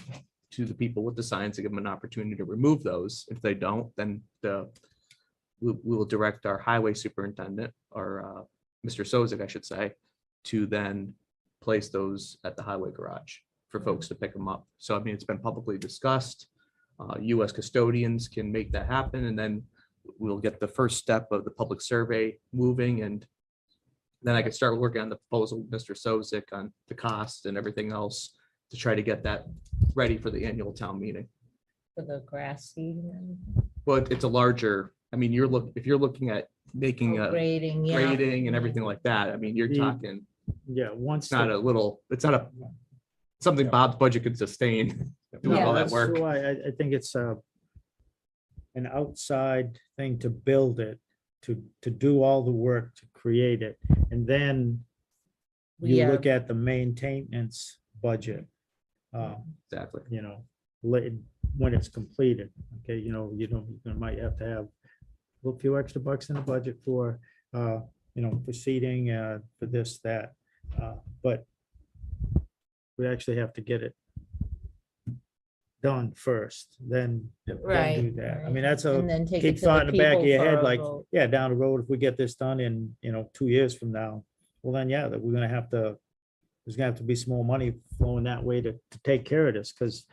to the people with the signs to give them an opportunity to remove those. If they don't, then we will direct our highway superintendent, or Mr. Sozik, I should say, to then place those at the highway garage for folks to pick them up. So, it's been publicly discussed. US custodians can make that happen, and then we'll get the first step of the public survey moving, and then I can start working on the proposal with Mr. Sozik on the cost and everything else to try to get that ready for the annual town meeting. For the grass seed and everything. Well, it's a larger, if you're looking at making a Grading, yeah. grading and everything like that, you're The- talking, yeah, once. it's not something Bob's budget could sustain, doing Yeah. all that That's work. why I think it's an outside thing to build it, to do all the work to create it. And then We you are- look at the maintenance budget, Exactly. when it's completed. Okay, you might have to have a few extra bucks in the budget for, proceeding, for this, that. But we actually have to get it done first, then do Right. that. I right. mean, that's And then take it keep to the thought in the back of people your for head, a like, vote. yeah, down the road, if we get this done in, 2 years from now, well, then, yeah, that we're gonna have to, there's gonna have to be some more money flowing that way to take care of this, because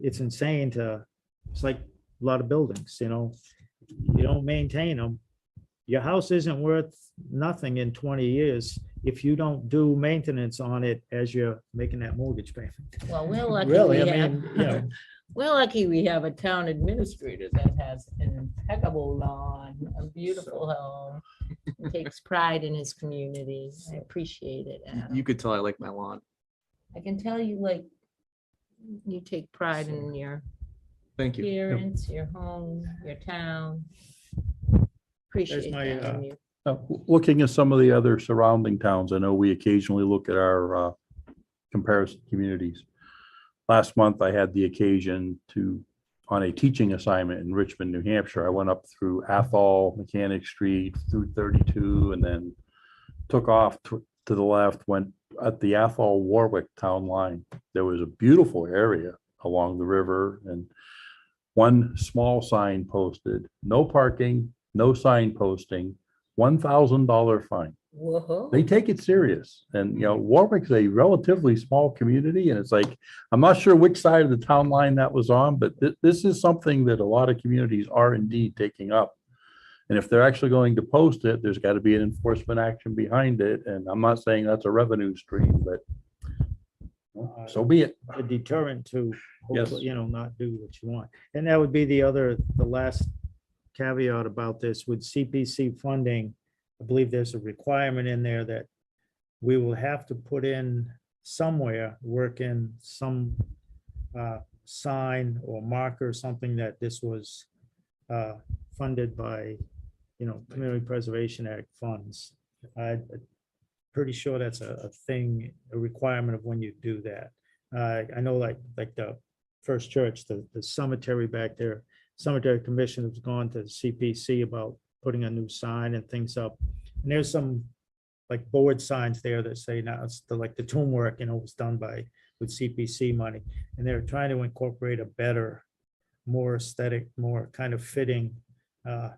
it's insane it's like a lot of buildings, you don't maintain them. Your house isn't worth nothing in 20 years if you don't do maintenance on it as you're making that mortgage payment. Well, we're lucky. Really, we I have- mean, We're lucky we have a town administrator that has an impeccable lawn, a beautiful home, and takes pride in his community. I appreciate it, Adam. You could tell I like my lawn. I can tell you take pride in your Thank you. appearance, your home, your town. Appreciate my, that in you. Looking at some of the other surrounding towns, I know we occasionally look at our comparison communities. Last month, I had the occasion on a teaching assignment in Richmond, New Hampshire. I went up through Athol, Mechanic Street, through 32, and then took off to the left, went at the Athol Warwick town line. There was a beautiful area along the river, and one small sign posted, no parking, no sign posting, $1,000 fine. Whoa. They take it serious. And, Warwick's a relatively small community, and it's like, I'm not sure which side of the town line that was on, but this is something that a lot of communities are indeed taking up. And if they're actually going to post it, there's got to be an enforcement action behind it. And I'm not saying that's a revenue stream, but so be it. A deterrent to, Yes. hopefully, not do what you want. And that would be the last caveat about this with CPC funding. I believe there's a requirement in there that we will have to put in somewhere, work in some sign or marker, something that this was funded by, Community Preservation Act funds. I'm pretty sure that's a thing, a requirement of when you do that. I know like the First Church, the cemetery back there, Cemetery Commission has gone to CPC about putting a new sign and things up. And there's some like board signs there that say now it's like the tomb work, was done with CPC money. And they're trying to incorporate a better, more aesthetic, more kind of fitting,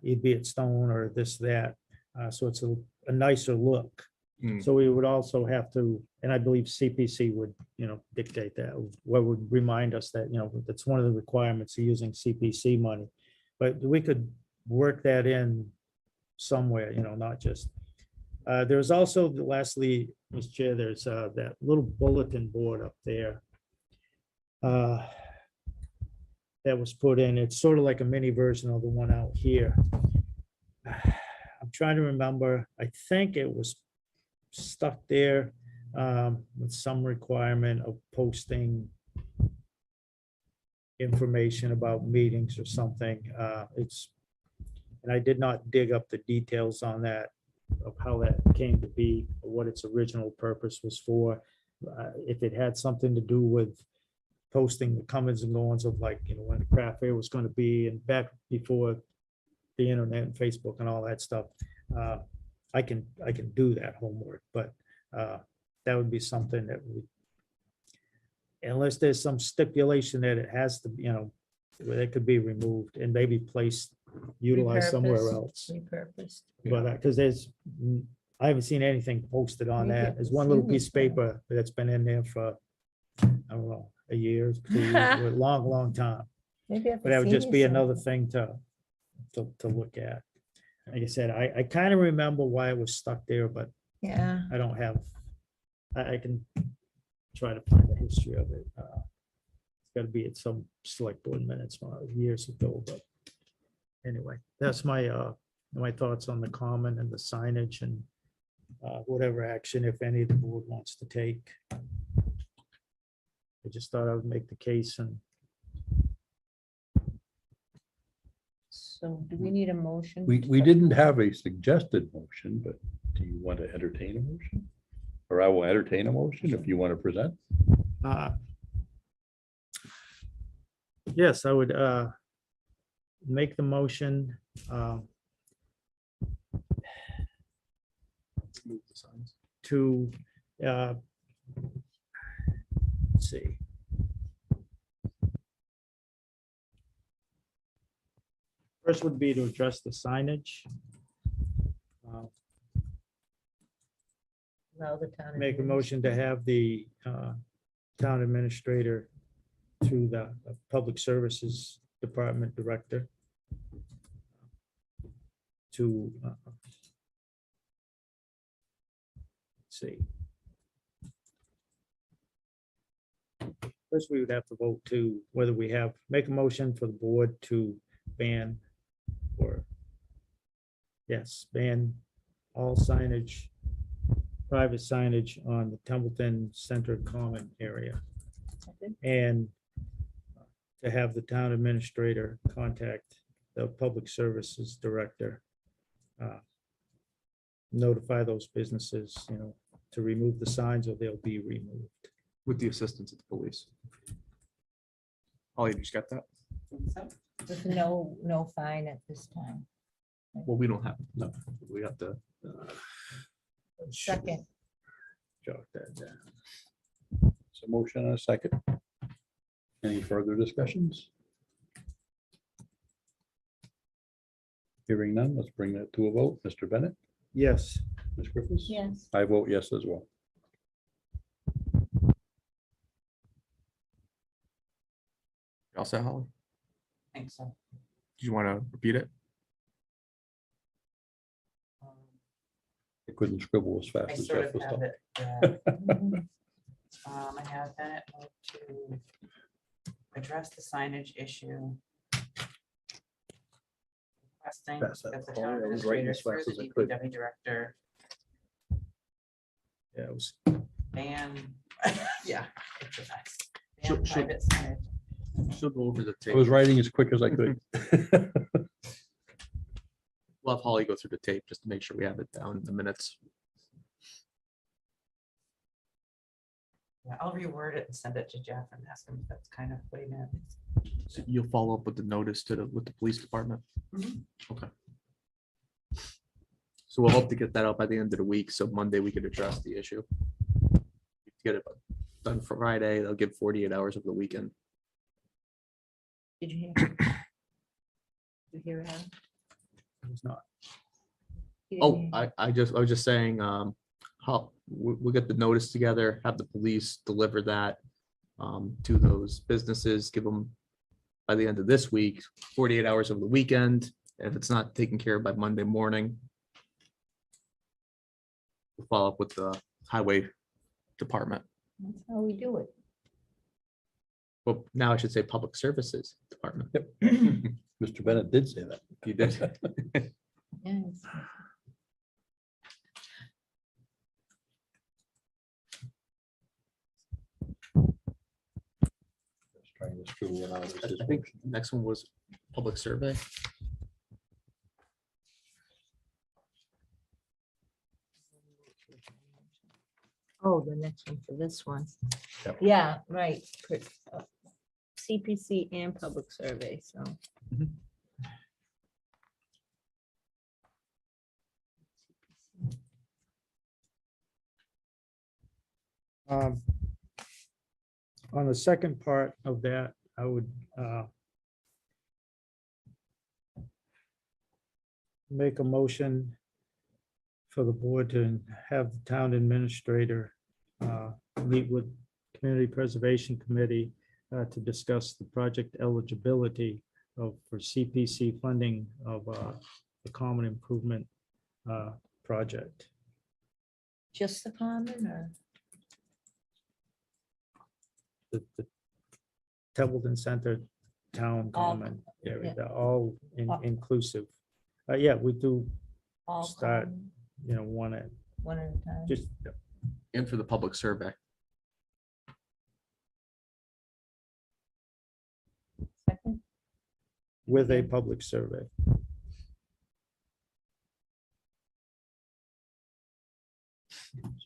be it stone or this, that. So it's a nicer look. So we would also have to, and I believe CPC would, dictate that, what would remind us that, that's one of the requirements of using CPC money. But we could work that in somewhere, not just. There's also, lastly, Mr. Chair, there's that little bulletin board up there that was put in. It's sort of like a mini version of the one out here. I'm trying to remember. I think it was stuck there with some requirement of posting information about meetings or something. And I did not dig up the details on that, of how that came to be, or what its original purpose was for. If it had something to do with posting the comings and goings of when the craft fair was going to be, and back before the internet and Facebook and all that stuff. I can do that homework, but that would be something that we, unless there's some stipulation that it has to, where it could be removed and maybe placed, utilized somewhere Repurposed. else. Repurposed. But because I haven't seen anything posted on Maybe that. I've There's one little seen piece of this, yeah. paper that's been in there for, I don't know, a year, 2 years, a long, long time. Maybe I've But that would seen just be this another something. thing to look at. Like I said, I kind of remember why it was stuck there, but Yeah, I don't have, I can try to find the history of it. It's got to be at some select board minutes years ago, but anyway, that's my thoughts on the common and the signage and whatever action, if any, the board wants to take. I just thought I would make the case, and so do we need a motion? We didn't have a suggested motion, but do you want to entertain a motion? Or I will entertain a motion if you want to present. yes, I would make the motion Move the signs. to, let's see. First would be to address the signage. Allow the town Make a motion to have the town administrator through the Public Services Department Director to let's see. First, we would have to vote to whether we make a motion for the board to ban or ban all signage, private signage on the Templeton Center Common area, and to have the town administrator contact the Public Services Director, notify those businesses, to remove the signs or they'll be removed. With the assistance of the police. Ollie, you just got that? With no fine at this time. Well, we don't have, no, we have to. Second, Jot that down. So motion and a second. Any further discussions? Hearing none, let's bring that to a vote. Mr. Bennett, Yes. Ms. Griffis? Yes. I vote yes as well. You all set, Holly? think so. Do you want to repeat it? I couldn't scribble as I fast as sort Jeff of was have talking. it. I have Bennett move to address the signage issue. Requesting Pass that that the forward. town I was writing administrator as through fast the as I could. DPW director Yeah, it was. ban, yeah, it's a mess. Sure, Ban sure. private signage. She'll go over the I tape. was writing as quick as I could. We'll have Holly go through the tape just to make sure we have it down in the minutes. Yeah, I'll reword it and send it to Jeff and ask him if that's kind of what he meant. So you'll follow up with the notice with the police department? Mhm. Okay. So we'll hope to get that out by the end of the week, so Monday we could address the issue. Get it done for Friday, they'll give 48 hours of the weekend. Did you hear? Did you hear it? Adam? It was not. You didn't Oh, hear? I was just saying, how, we'll get the notice together, have the police deliver that to those businesses, give them by the end of this week, 48 hours of the weekend. If it's not taken care of by Monday morning, we'll follow up with the highway department. That's how we do it. Well, now I should say public services department. Yep. Mr. Bennett did say that. You did. Yes. Just trying to scribble it out as his I think motion. next one was public survey. Oh, the next one for this one. Yep. Yeah, right. CPC and public survey, so. On the second part of that, I would make a motion for the board to have the town administrator meet with Community Preservation Committee to discuss the project eligibility for CPC funding of the common improvement project. Just the common or? The Templeton Center Town All- Common area, yeah. they're all All- inclusive. Yeah, we do, all Start. common, one at, one at a time? just, And for the public survey. Second? with a Okay. public survey.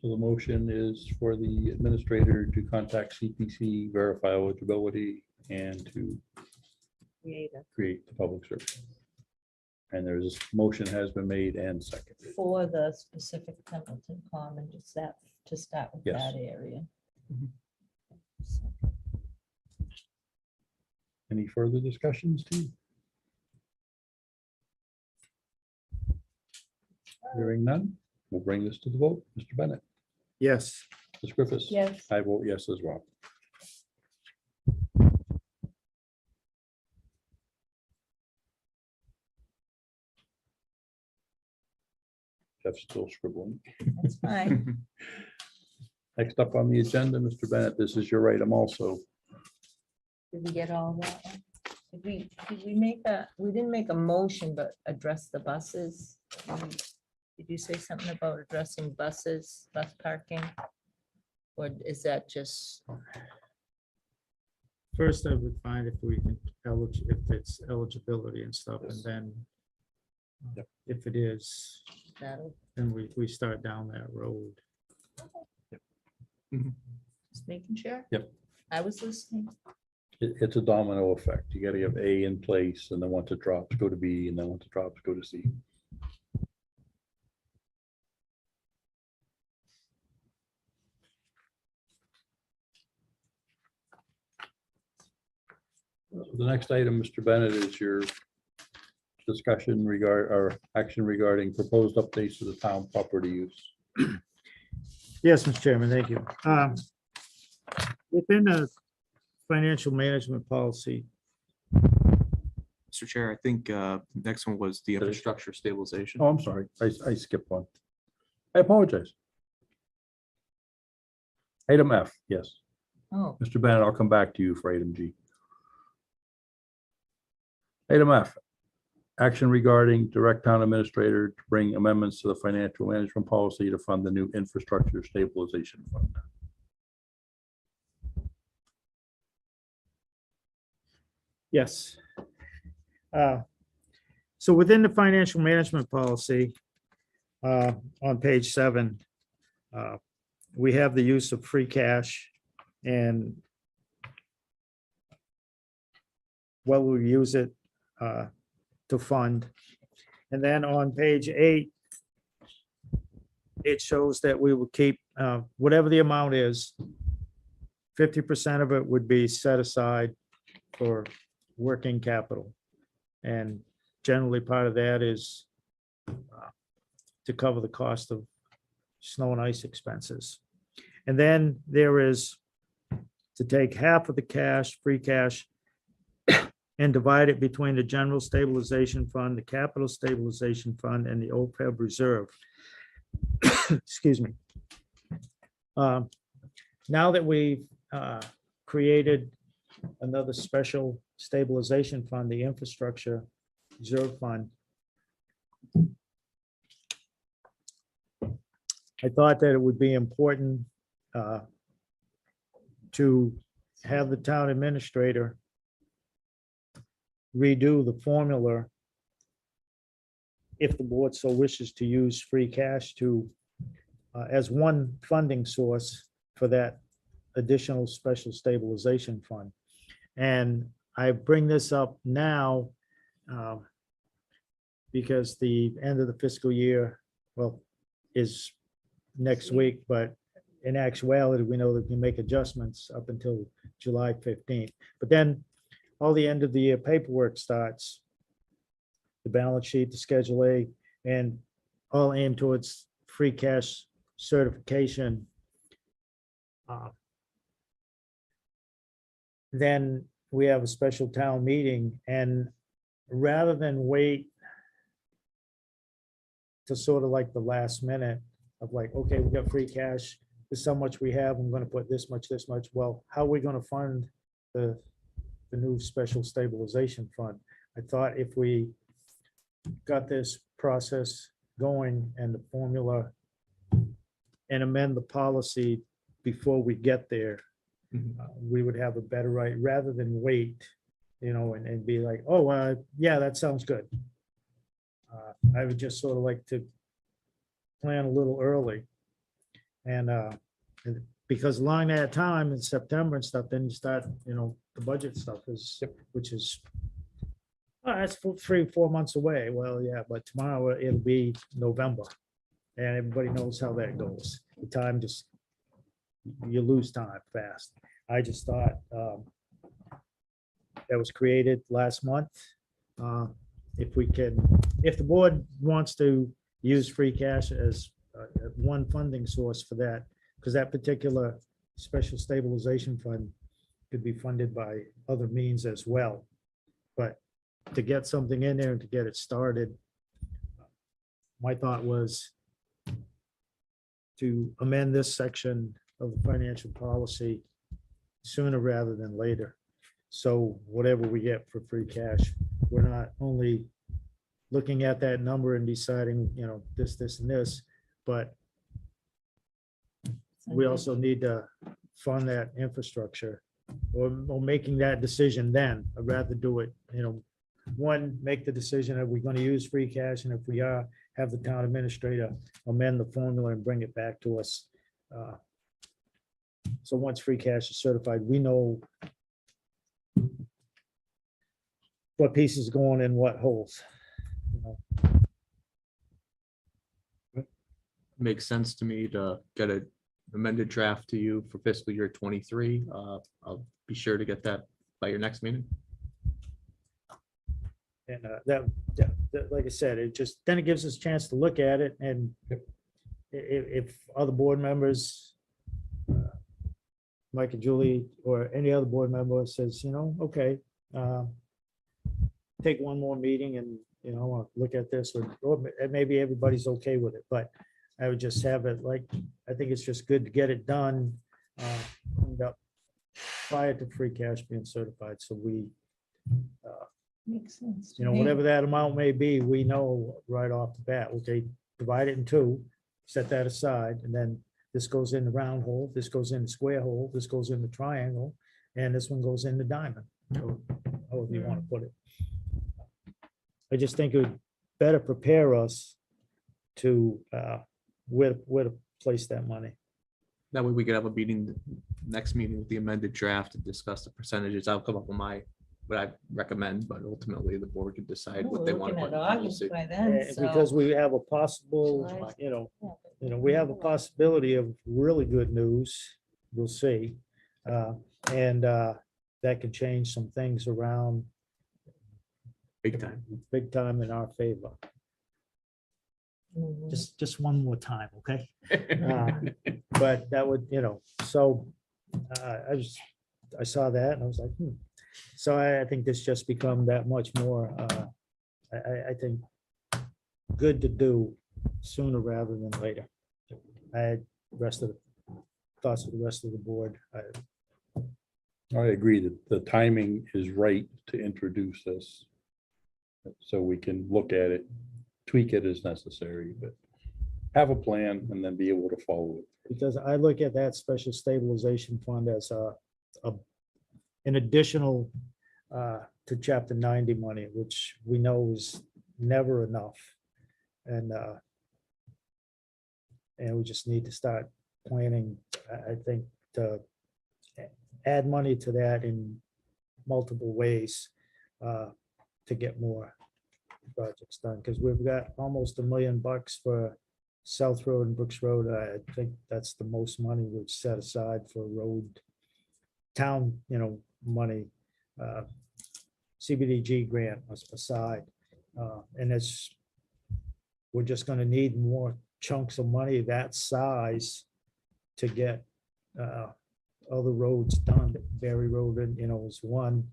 So the motion is for the administrator to contact CPC, verify eligibility, and to Creative. create the public service. And there's, motion has been made and seconded. For the specific Templeton Common, just that, to start with Yes. that area. Any further discussions, team? Hearing none, we'll bring this to the vote. Mr. Bennett, Yes, Ms. Griffis. Yes. I vote yes as well. Jeff's still scribbling. That's fine. Next up on the agenda, Mr. Bennett, this is your item also. Did we get all that? Did we make we didn't make a motion, but address the buses? Did you say something about addressing buses, bus parking? Or is that just, first I would find if we can, if it's eligibility and stuff, and then Yep. if it is, that'll, then we start down that road. just making sure? Yep. I was listening. It's a domino effect. You gotta have A in place, and then once it drops, go to B, and then once it drops, go to C. So the next item, Mr. Bennett, is your discussion or action regarding proposed updates to the town property use. Yes, Mr. Chairman, thank you. Within a financial management policy, Mr. Chair, I think next one was the infrastructure stabilization. Oh, I'm sorry. I skipped one. I apologize. Item F, yes. Oh, Mr. Bennett, I'll come back to you for item G. Item F, action regarding direct town administrator to bring amendments to the financial management policy to fund the new infrastructure stabilization fund. yes. So within the financial management policy, on page 7, we have the use of free cash and what we use it to fund. And then on page 8, it shows that we will keep whatever the amount is, 50% of it would be set aside for working capital. And generally part of that is to cover the cost of snow and ice expenses. And then there is to take half of the cash, free cash, and divide it between the general stabilization fund, the capital stabilization fund, and the OPEB reserve. Excuse me. Now that we've created another special stabilization fund, the infrastructure reserve fund, I thought that it would be important to have the town administrator redo the formula if the board so wishes to use free cash to as one funding source for that additional special stabilization fund. And I bring this up now because the end of the fiscal year, well, is next week, but in actuality, we know that we make adjustments up until July 15th. But then all the end of the year paperwork starts, the balance sheet, the Schedule A, and all aimed towards free cash certification. Then we have a special town meeting, and rather than wait to sort of like the last minute of like, okay, we got free cash, this is how much we have, I'm gonna put this much. Well, how are we gonna fund the new special stabilization fund? I thought if we got this process going and the formula and amend the policy before we get there, we would have a better right, rather than wait, and be like, oh, yeah, that sounds good. I would just sort of like to plan a little early. And because along that time in September and stuff, then you start, the budget stuff is, which is, that's 3-4 months away. Well, yeah, but tomorrow it'll be November. And everybody knows how that goes. The time just, you lose time fast. I just thought that was created last month. If the board wants to use free cash as one funding source for that, because that particular special stabilization fund could be funded by other means as well. But to get something in there and to get it started, my thought was to amend this section of the financial policy sooner rather than later. So whatever we get for free cash, we're not only looking at that number and deciding, this, and this, but we also need to fund that infrastructure or making that decision then. I'd rather do it, make the decision, are we going to use free cash? And if we are, have the town administrator amend the formula and bring it back to us. So once free cash is certified, we know what pieces going in what holes. Makes sense to me to get an amended draft to you for fiscal year 23. I'll be sure to get that by your next meeting. And that like I said, it just, then it gives us a chance to look at it and if other board members, Mike and Julie, or any other board member says, okay, take one more meeting and, I want to look at this, or maybe everybody's okay with it, but I would just have it like, I think it's just good to get it done, cleaned up prior to free cash being certified, so we, Makes sense. to me. whatever that amount may be, we know right off the bat, okay, divide it in two, set that aside, and then this goes in the round hole, this goes in the square hole, this goes in the triangle, and this one goes in the diamond, or however you want to put it. I just think it would better prepare us to, where to place that money. That way we could have a meeting, next meeting with the amended draft to discuss the percentages. I'll come up with what I recommend, but ultimately the board can decide Oh, what we're they want to looking put at in August policy. by then, Because so- we have a possible, July. we have a possibility of really good news, we'll see. And that can change some things around Big time. big time in our favor. Mhm. Just one more time, okay? But that would, so I saw that and I was like, So I think this just become that much more, I think, good to do sooner rather than later. I had rest of the thoughts of the rest of the board. I agree that the timing is right to introduce this. So we can look at it, tweak it as necessary, but have a plan and then be able to follow it. Because I look at that special stabilization fund as an additional to chapter 90 money, which we know is never enough. And we just need to start planning, I think, to add money to that in multiple ways to get more projects done, because we've got almost $1 million for South Road and Brooks Road. I think that's the most money we've set aside for road town, money, CBDG grant aside. And we're just gonna need more chunks of money that size to get other roads done. Berry Road, is one,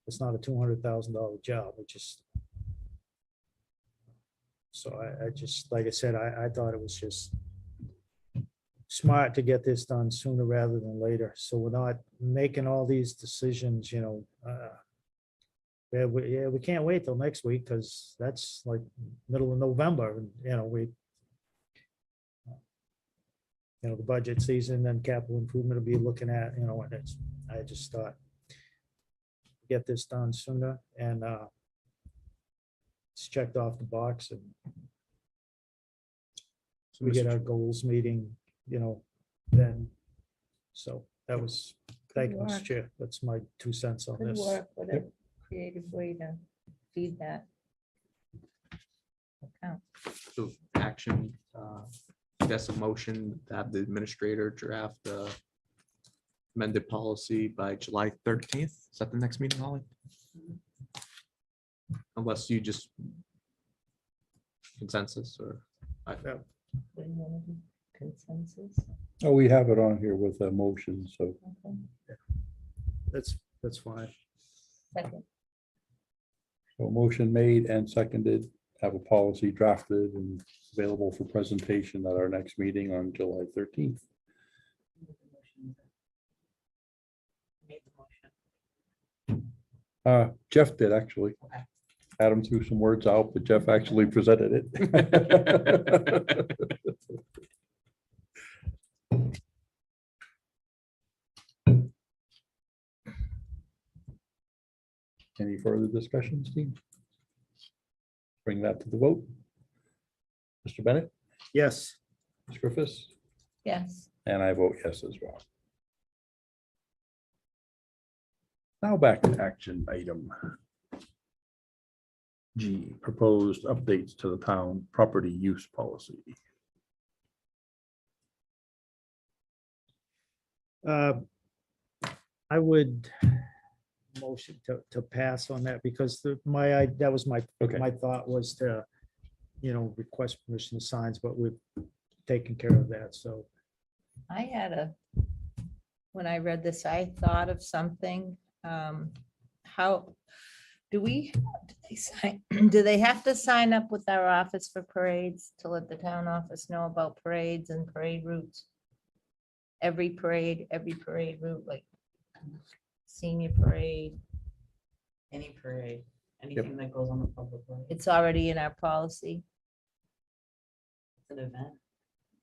it's not a $200,000 job, it just. So I just, like I said, I thought it was just smart to get this done sooner rather than later. So we're not making all these decisions, we can't wait till next week because that's like middle of November and, the budget season and capital improvement will be looking at, and I just thought get this done sooner and it's checked off the box and we get our goals meeting, then. So that was, thank you, Good Mr. work. Chair. That's my 2 cents on Good this. work, what a creative way to feed that. account. So action, that's a motion to have the administrator draft the amended policy by July 13th. Is that the next meeting, Holly? Unless you just consensus or. What do you wanna do? Consensus? Oh, we have it on here with a motion, so Okay. That's fine. Second. so motion made and seconded, have a policy drafted and available for presentation at our next meeting on July 13th. Made the motion. Jeff did actually. Okay. Adam threw some words out, but Jeff actually presented it. Any further discussion, Steve? Bring that to the vote. Mr. Bennett, Yes. Ms. Griffis, Yes. and I vote yes as well. Now back to action item G, proposed updates to the town property use policy. I would motion to pass on that because that was my thought was to, request permission to signs, but we've taken care of that. So I had when I read this, I thought of something. How do do they have to sign up with our office for parades to let the town office know about parades and parade routes? Every parade route, like senior parade, Any parade, anything that goes on the public way. it's already in our policy. It's an event.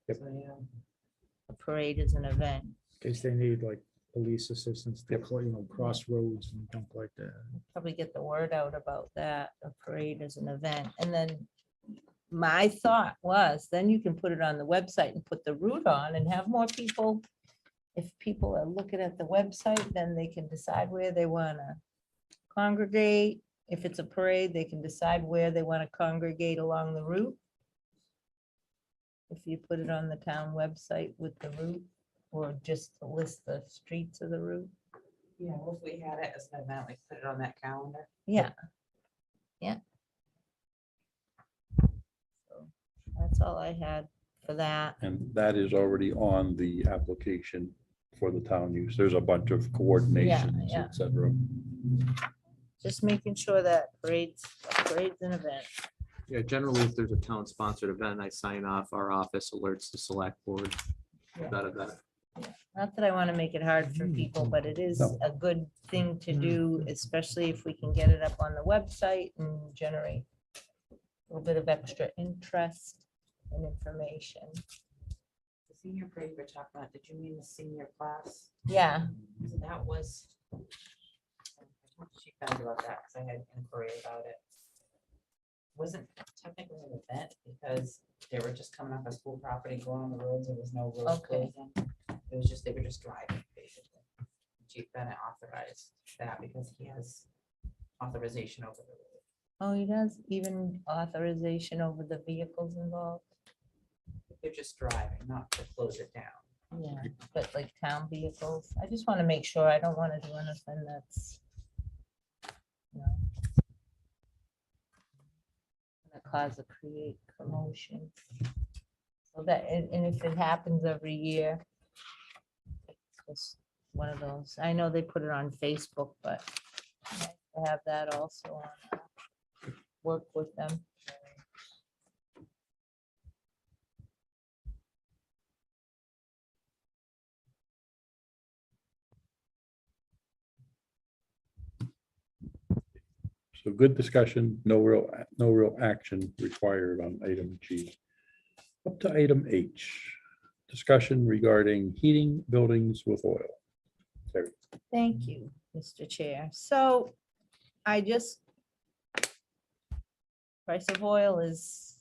Yep. So, yeah. A parade is an event. in case they need like police assistance, to cross roads and things like that. Probably get the word out about that. A parade is an event. And then my thought was, then you can put it on the website and put the route on and have more people. If people are looking at the website, then they can decide where they want to congregate. If it's a parade, they can decide where they want to congregate along the route. If you put it on the town website with the route, or just to list the streets of the route. Yeah, well, if we had it as an event, we put it on that calendar. Yeah. Yeah. So that's all I had for that. And that is already on the application for the town use. There's a bunch of coordinations, yeah. et cetera. Just making sure that parade's an event. Yeah, generally, if there's a town-sponsored event, I sign off, our office alerts the select board. Yeah. That event. Not that I want to make it hard for people, but it is No. a good thing to do, especially if we can get it up on the website and generate a little bit of extra interest and information. The senior parade we're talking about, did you mean the senior class? Yeah, So that was. I talked to Chief Bennett about that because I had inquiry about it. Wasn't technically an event because they were just coming off a school property, going on the roads. There was no road Okay. closing. It was just, they were just driving, basically. Chief Bennett authorized that because he has authorization over the road. oh, he does even authorization over the vehicles involved. They're just driving, not to close it down. Yeah, but like town vehicles, I just want to make sure I don't want to do anything that's, you know, gonna cause or create commotion. So that, and if it happens every year, it's just one of those, I know they put it on Facebook, but nice to have that also on, work with them. So good discussion, no real action required on item G. Up to item H, discussion regarding heating buildings with oil. Terry. Thank you, Mr. Chair. So price of oil is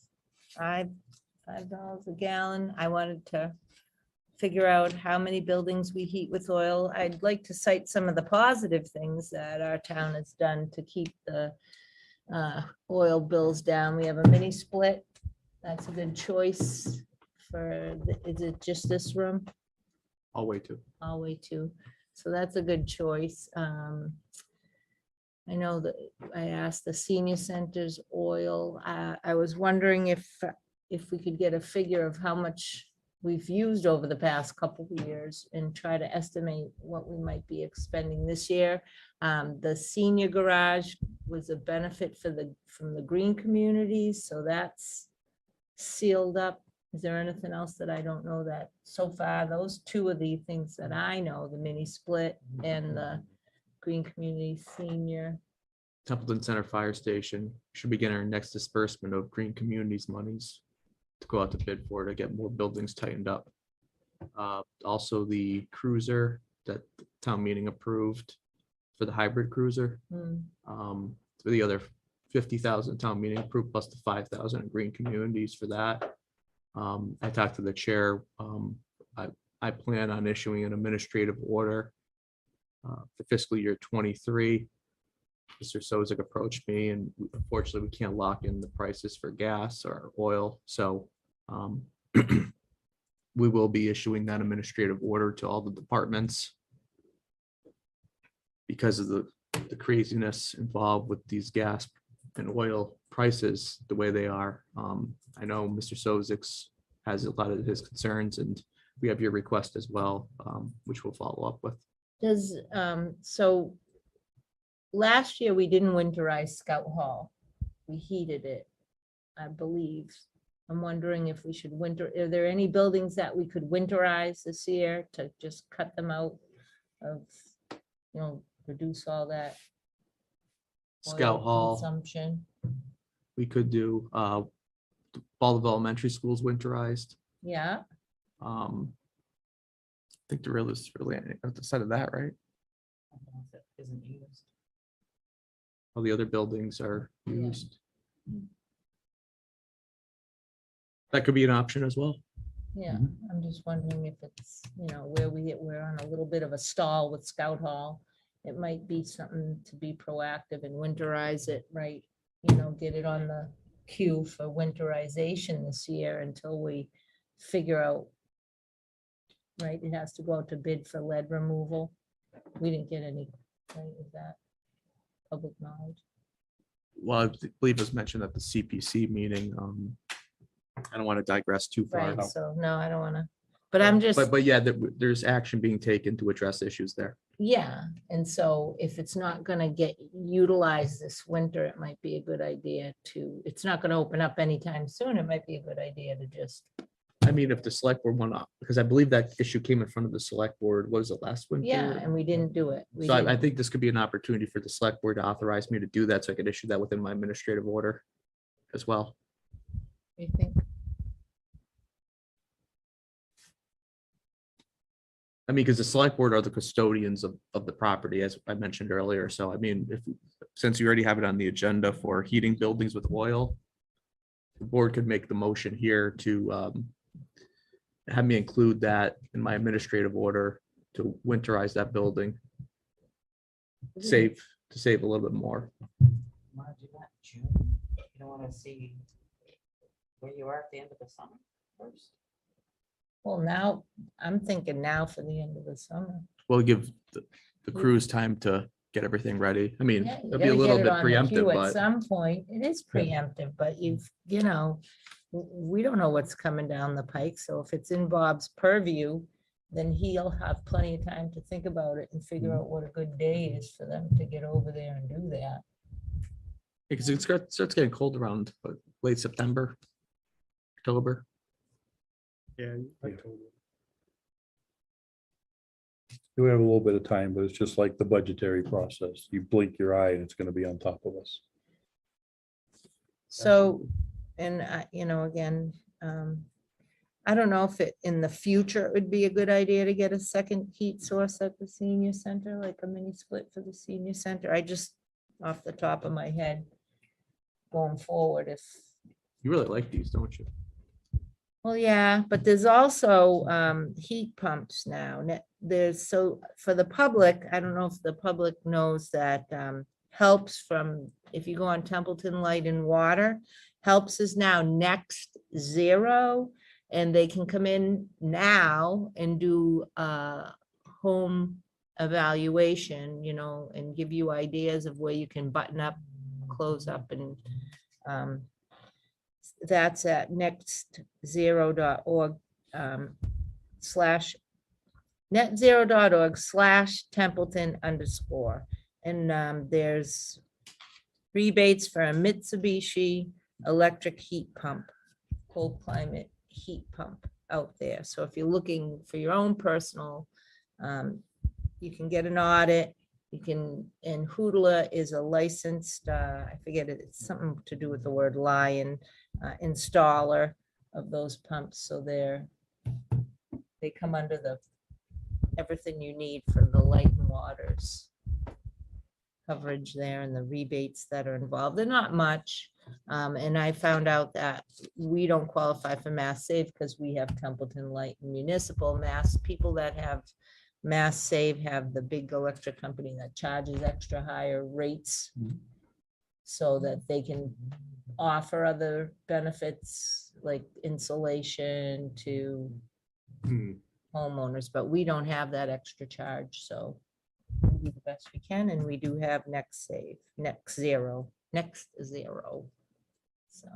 $5 a gallon. I wanted to figure out how many buildings we heat with oil. I'd like to cite some of the positive things that our town has done to keep the oil bills down. We have a mini split. That's a good choice for, is it just this room? I'll wait too. All way to, so that's a good choice. I know that I asked the senior centers oil. I was wondering if we could get a figure of how much we've used over the past couple of years and try to estimate what we might be expending this year. The senior garage was a benefit from the green communities, so that's sealed up. Is there anything else that I don't know that so far? Those two are the things that I know, the mini split and the green community senior. Templeton Center Fire Station should begin our next disbursement of green communities monies to go out to bid for to get more buildings tightened up. Also the cruiser that the town meeting approved for the hybrid cruiser. For the other 50,000 town meeting approved plus the 5,000 in green communities for that. I talked to the chair. I plan on issuing an administrative order for fiscal year 23. Mr. Sozik approached me and unfortunately we can't lock in the prices for gas or oil. So we will be issuing that administrative order to all the departments because of the the craziness involved with these gas and oil prices the way they are. I know Mr. Sozik's has a lot of his concerns, and we have your request as well, which we'll follow up with. Does, so last year we didn't winterize Scout Hall. We heated it, I believe. I'm wondering if we should are there any buildings that we could winterize this year to just cut them out of, reduce all that Scout oil Hall, consumption? we could do Baldwin Elementary School's winterized. Yeah, I think the real is really outside of that, right? I don't know if it isn't used. All the other buildings are Yeah. used. That could be an option as well. yeah. I'm just wondering if it's, where we're on a little bit of a stall with Scout Hall. It might be something to be proactive and winterize it, right? Get it on the queue for winterization this year until we figure out. Right, it has to go out to bid for lead removal. We didn't get any, right, is that public knowledge? Well, I believe it was mentioned at the CPC meeting. I don't want to digress too far. Right, so, no, I don't wanna, but I'm just, But yeah, there's action being taken to address issues there. yeah, and so if it's not gonna get utilized this winter, it might be a good idea to, it's not gonna open up anytime soon, it might be a good idea to just. I mean, if the select board went up, because I believe that issue came in front of the select board, what was it, last winter? Yeah, and we didn't do it. We So I didn't. think this could be an opportunity for the select board to authorize me to do that, so I could issue that within my administrative order as well. You think? I mean, because the select board are the custodians of the property, as I mentioned earlier. So I mean, since you already have it on the agenda for heating buildings with oil, the board could make the motion here to have me include that in my administrative order to winterize that building. To save a little bit more. Want to do that in June? You don't want to see where you are at the end of the summer first? Well, now, I'm thinking now for the end of the summer. We'll give the crews time to get everything ready. I mean, Yeah, you it'll be a gotta little get it bit on the queue preemptive, At but some point, it is preemptive, but we don't know what's coming down the pike, so if it's in Bob's purview, then he'll have plenty of time to think about it and figure Mm-hmm. out what a good day is for them to get over there and do that. because it starts getting cold around late September, October. Yeah. We have a little bit of time, but it's just like the budgetary process. You blink your eye and it's going to be on top of us. So, and again, I don't know if in the future, it would be a good idea to get a second heat source at the senior center, like a mini split for the senior center. I just, off the top of my head, going forward, if, You really like these, don't you? well, yeah, but there's also heat pumps now. So for the public, I don't know if the public knows that helps from, if you go on Templeton Light and Water, helps is now next zero. And they can come in now and do a home evaluation, and give you ideas of where you can button up, close up, and that's at netzero.org netzero.org/Templeton_. And there's rebates for a Mitsubishi electric heat pump, cold climate heat pump out there. So if you're looking for your own personal, you can get an audit. You can, and Hoodla is a licensed, I forget it, it's something to do with the word lion, installer of those pumps. So they come under everything you need for the light and waters coverage there, and the rebates that are involved. They're not much. And I found out that we don't qualify for Mass Save because we have Templeton Light and Municipal. People that have Mass Save have the big electric company that charges extra higher rates so that they can offer other benefits like insulation to homeowners, but we don't have that extra charge. So we'll do the best we can, and we do have next zero. So.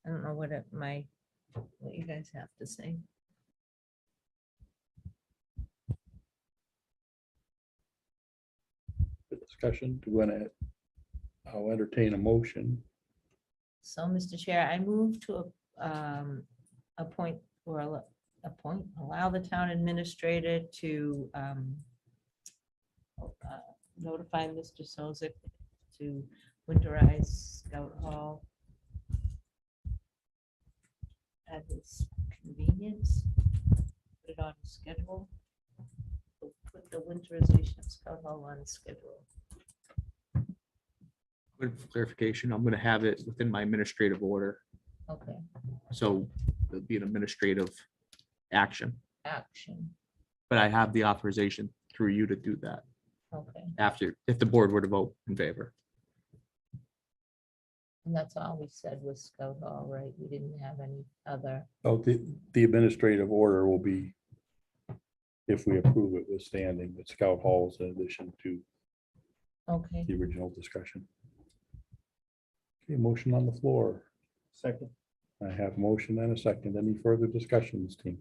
I don't know what you guys have to say. The discussion, do you want to, I'll entertain a motion. So, Mr. Chair, I move to appoint allow the town administrator to notify Mr. Sozik to winterize Scout Hall at his convenience, put it on his schedule. Put the winterization of Scout Hall on schedule. With clarification, I'm gonna have it within my administrative order, Okay, so it'll be an administrative action. action, But I have the authorization through you to do that okay. after, if the board were to vote in favor. And that's all we said was Scout Hall, right? We didn't have any other. Oh, the administrative order will be, if we approve it with standing, but Scout Halls in addition to Okay, the original discussion. Okay, motion on the floor. Second. I have a motion and a second. Any further discussions, team?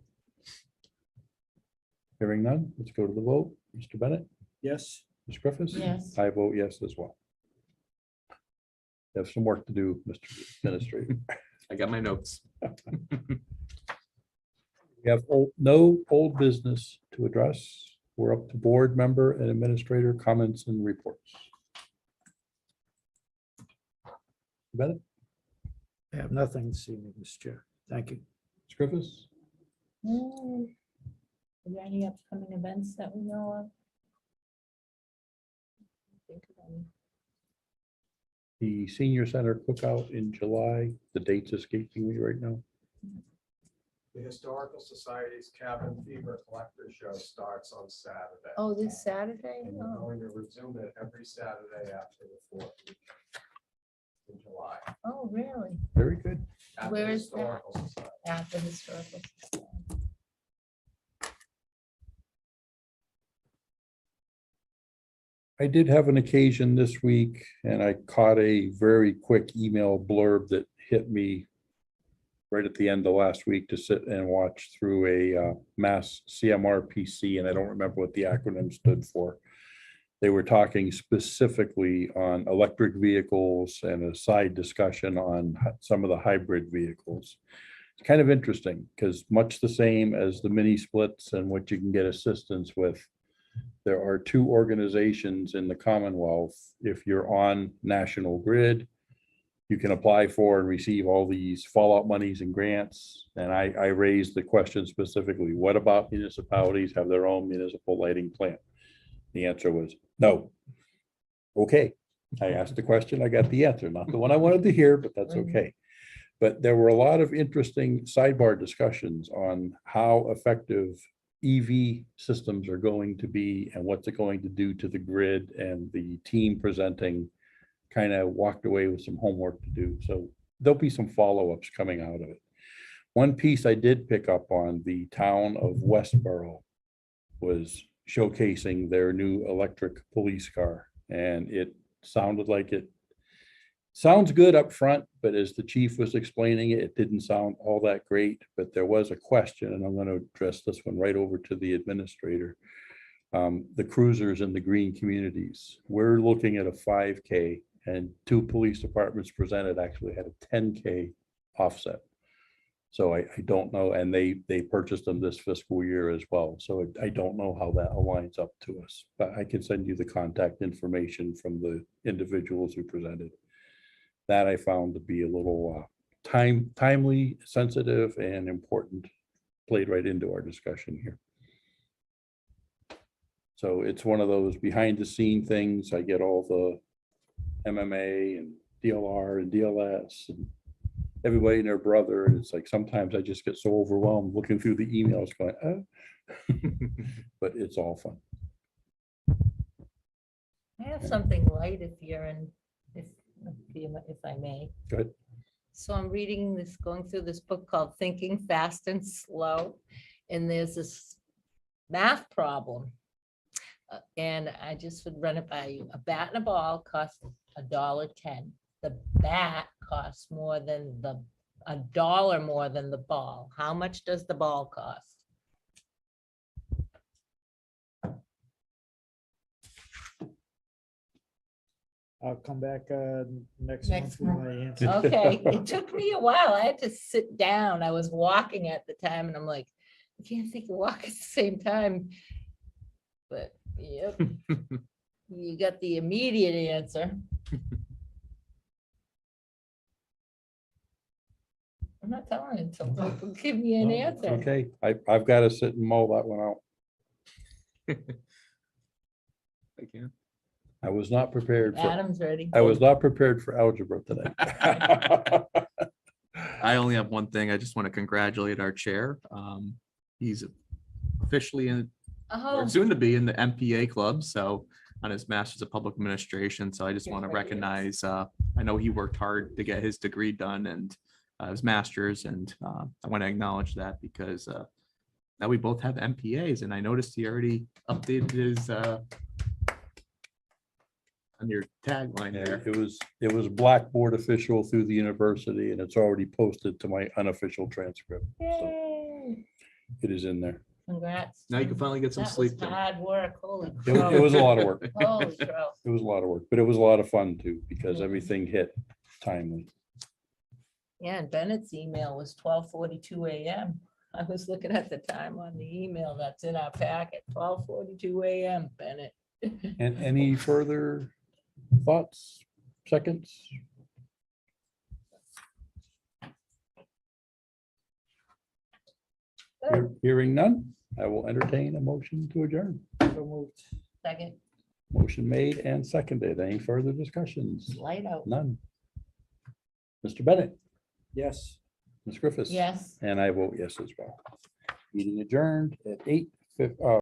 Hearing none, let's go to the vote. Mr. Bennett, Yes. Ms. Griffis? Yes. I vote yes as well. You have some work to do, Mr. Administrator. I got my notes. We have no old business to address. We're up to board member and administrator comments and reports. Bennett, I have nothing this evening, Mr. Chair. Thank you. Ms. Griffis? Are there any upcoming events that we know of? Think of any. The senior center cookout in July, the date's escaping me right now. The Historical Society's Cabin Fever Collector Show starts on Saturday. Oh, this Saturday? And we're Oh, going to resume it every Saturday after the 4th week in July. oh, really? Very good. at the Where is that? Historical Society. At the historical. Society. I did have an occasion this week and I caught a very quick email blurb that hit me right at the end of last week to sit and watch through a mass CMRPC, and I don't remember what the acronym stood for. They were talking specifically on electric vehicles and a side discussion on some of the hybrid vehicles. It's kind of interesting because much the same as the mini splits and what you can get assistance with, there are two organizations in the Commonwealth. If you're on National Grid, you can apply for and receive all these fallout monies and grants. And I raised the question specifically, what about municipalities have their own municipal lighting plan? The answer was no. Okay, I asked the question, I got the answer, not the one I wanted to hear, but that's okay. But there were a lot of interesting sidebar discussions on how effective EV systems are going to be and what's it going to do to the grid, and the team presenting kind of walked away with some homework to do. So there'll be some follow-ups coming out of it. One piece I did pick up on, the town of Westboro was showcasing their new electric police car. And it sounded like it sounds good up front, but as the chief was explaining it, it didn't sound all that great. But there was a question, and I'm going to address this one right over to the administrator. The cruisers in the green communities, we're looking at a 5K, and two police departments presented actually had a 10K offset. So I don't know, and they purchased them this fiscal year as well. So I don't know how that aligns up to us, but I can send you the contact information from the individuals who presented. That I found to be a little timely, sensitive, and important, played right into our discussion here. So it's one of those behind the scene things. I get all the MMA and DLR and DLS and everybody and their brother. And it's like, sometimes I just get so overwhelmed looking through the emails going, but it's all fun. I have something light if you're in, if I may. Go ahead. So I'm reading this, going through this book called Thinking Fast and Slow. And there's this math problem. And I just would run it by you. A bat and a ball cost $1.10. The bat costs more than $1 more than the ball. How much does the ball cost? I'll come back next Next month with my answer. Okay, it took me a while. I had to sit down. I was walking at the time and I'm like, I can't think of walk at the same time. But yep, you got the immediate answer. I'm not telling you until they'll give me an answer. Okay, I've got to sit and mull that one out. I can. I was not prepared for, Adam's ready. I was not prepared for algebra today. I only have one thing. I just want to congratulate our chair. He's officially in, or Oh, soon to be in the MPA club, so on his Masters of Public Administration. So I just want to Congratulations. recognize, I know he worked hard to get his degree done and his master's, and I want to acknowledge that because now we both have MPAs, and I noticed he already updated his on your tagline Yeah, there. it was Blackboard official through the university, and it's already posted to my unofficial transcript. So yay. it is in there. Congrats. Now you can finally get some That was sleep. Tim. hard work. Holy It was a lot of work. Holy crow. It was a lot of work, but it was a lot of fun too, because everything hit timely. Yeah, and Bennett's email was 12:42 a.m. I was looking at the time on the email that's in our packet, 12:42 a.m. Bennett. And any further thoughts, seconds? Hearing none, I will entertain a motion to adjourn. So moved. Second, Motion made and seconded. Any further discussions? light out. None. Mr. Bennett, Yes. Ms. Griffiths. Yes. And I vote yes as well. Meeting adjourned at 8:50.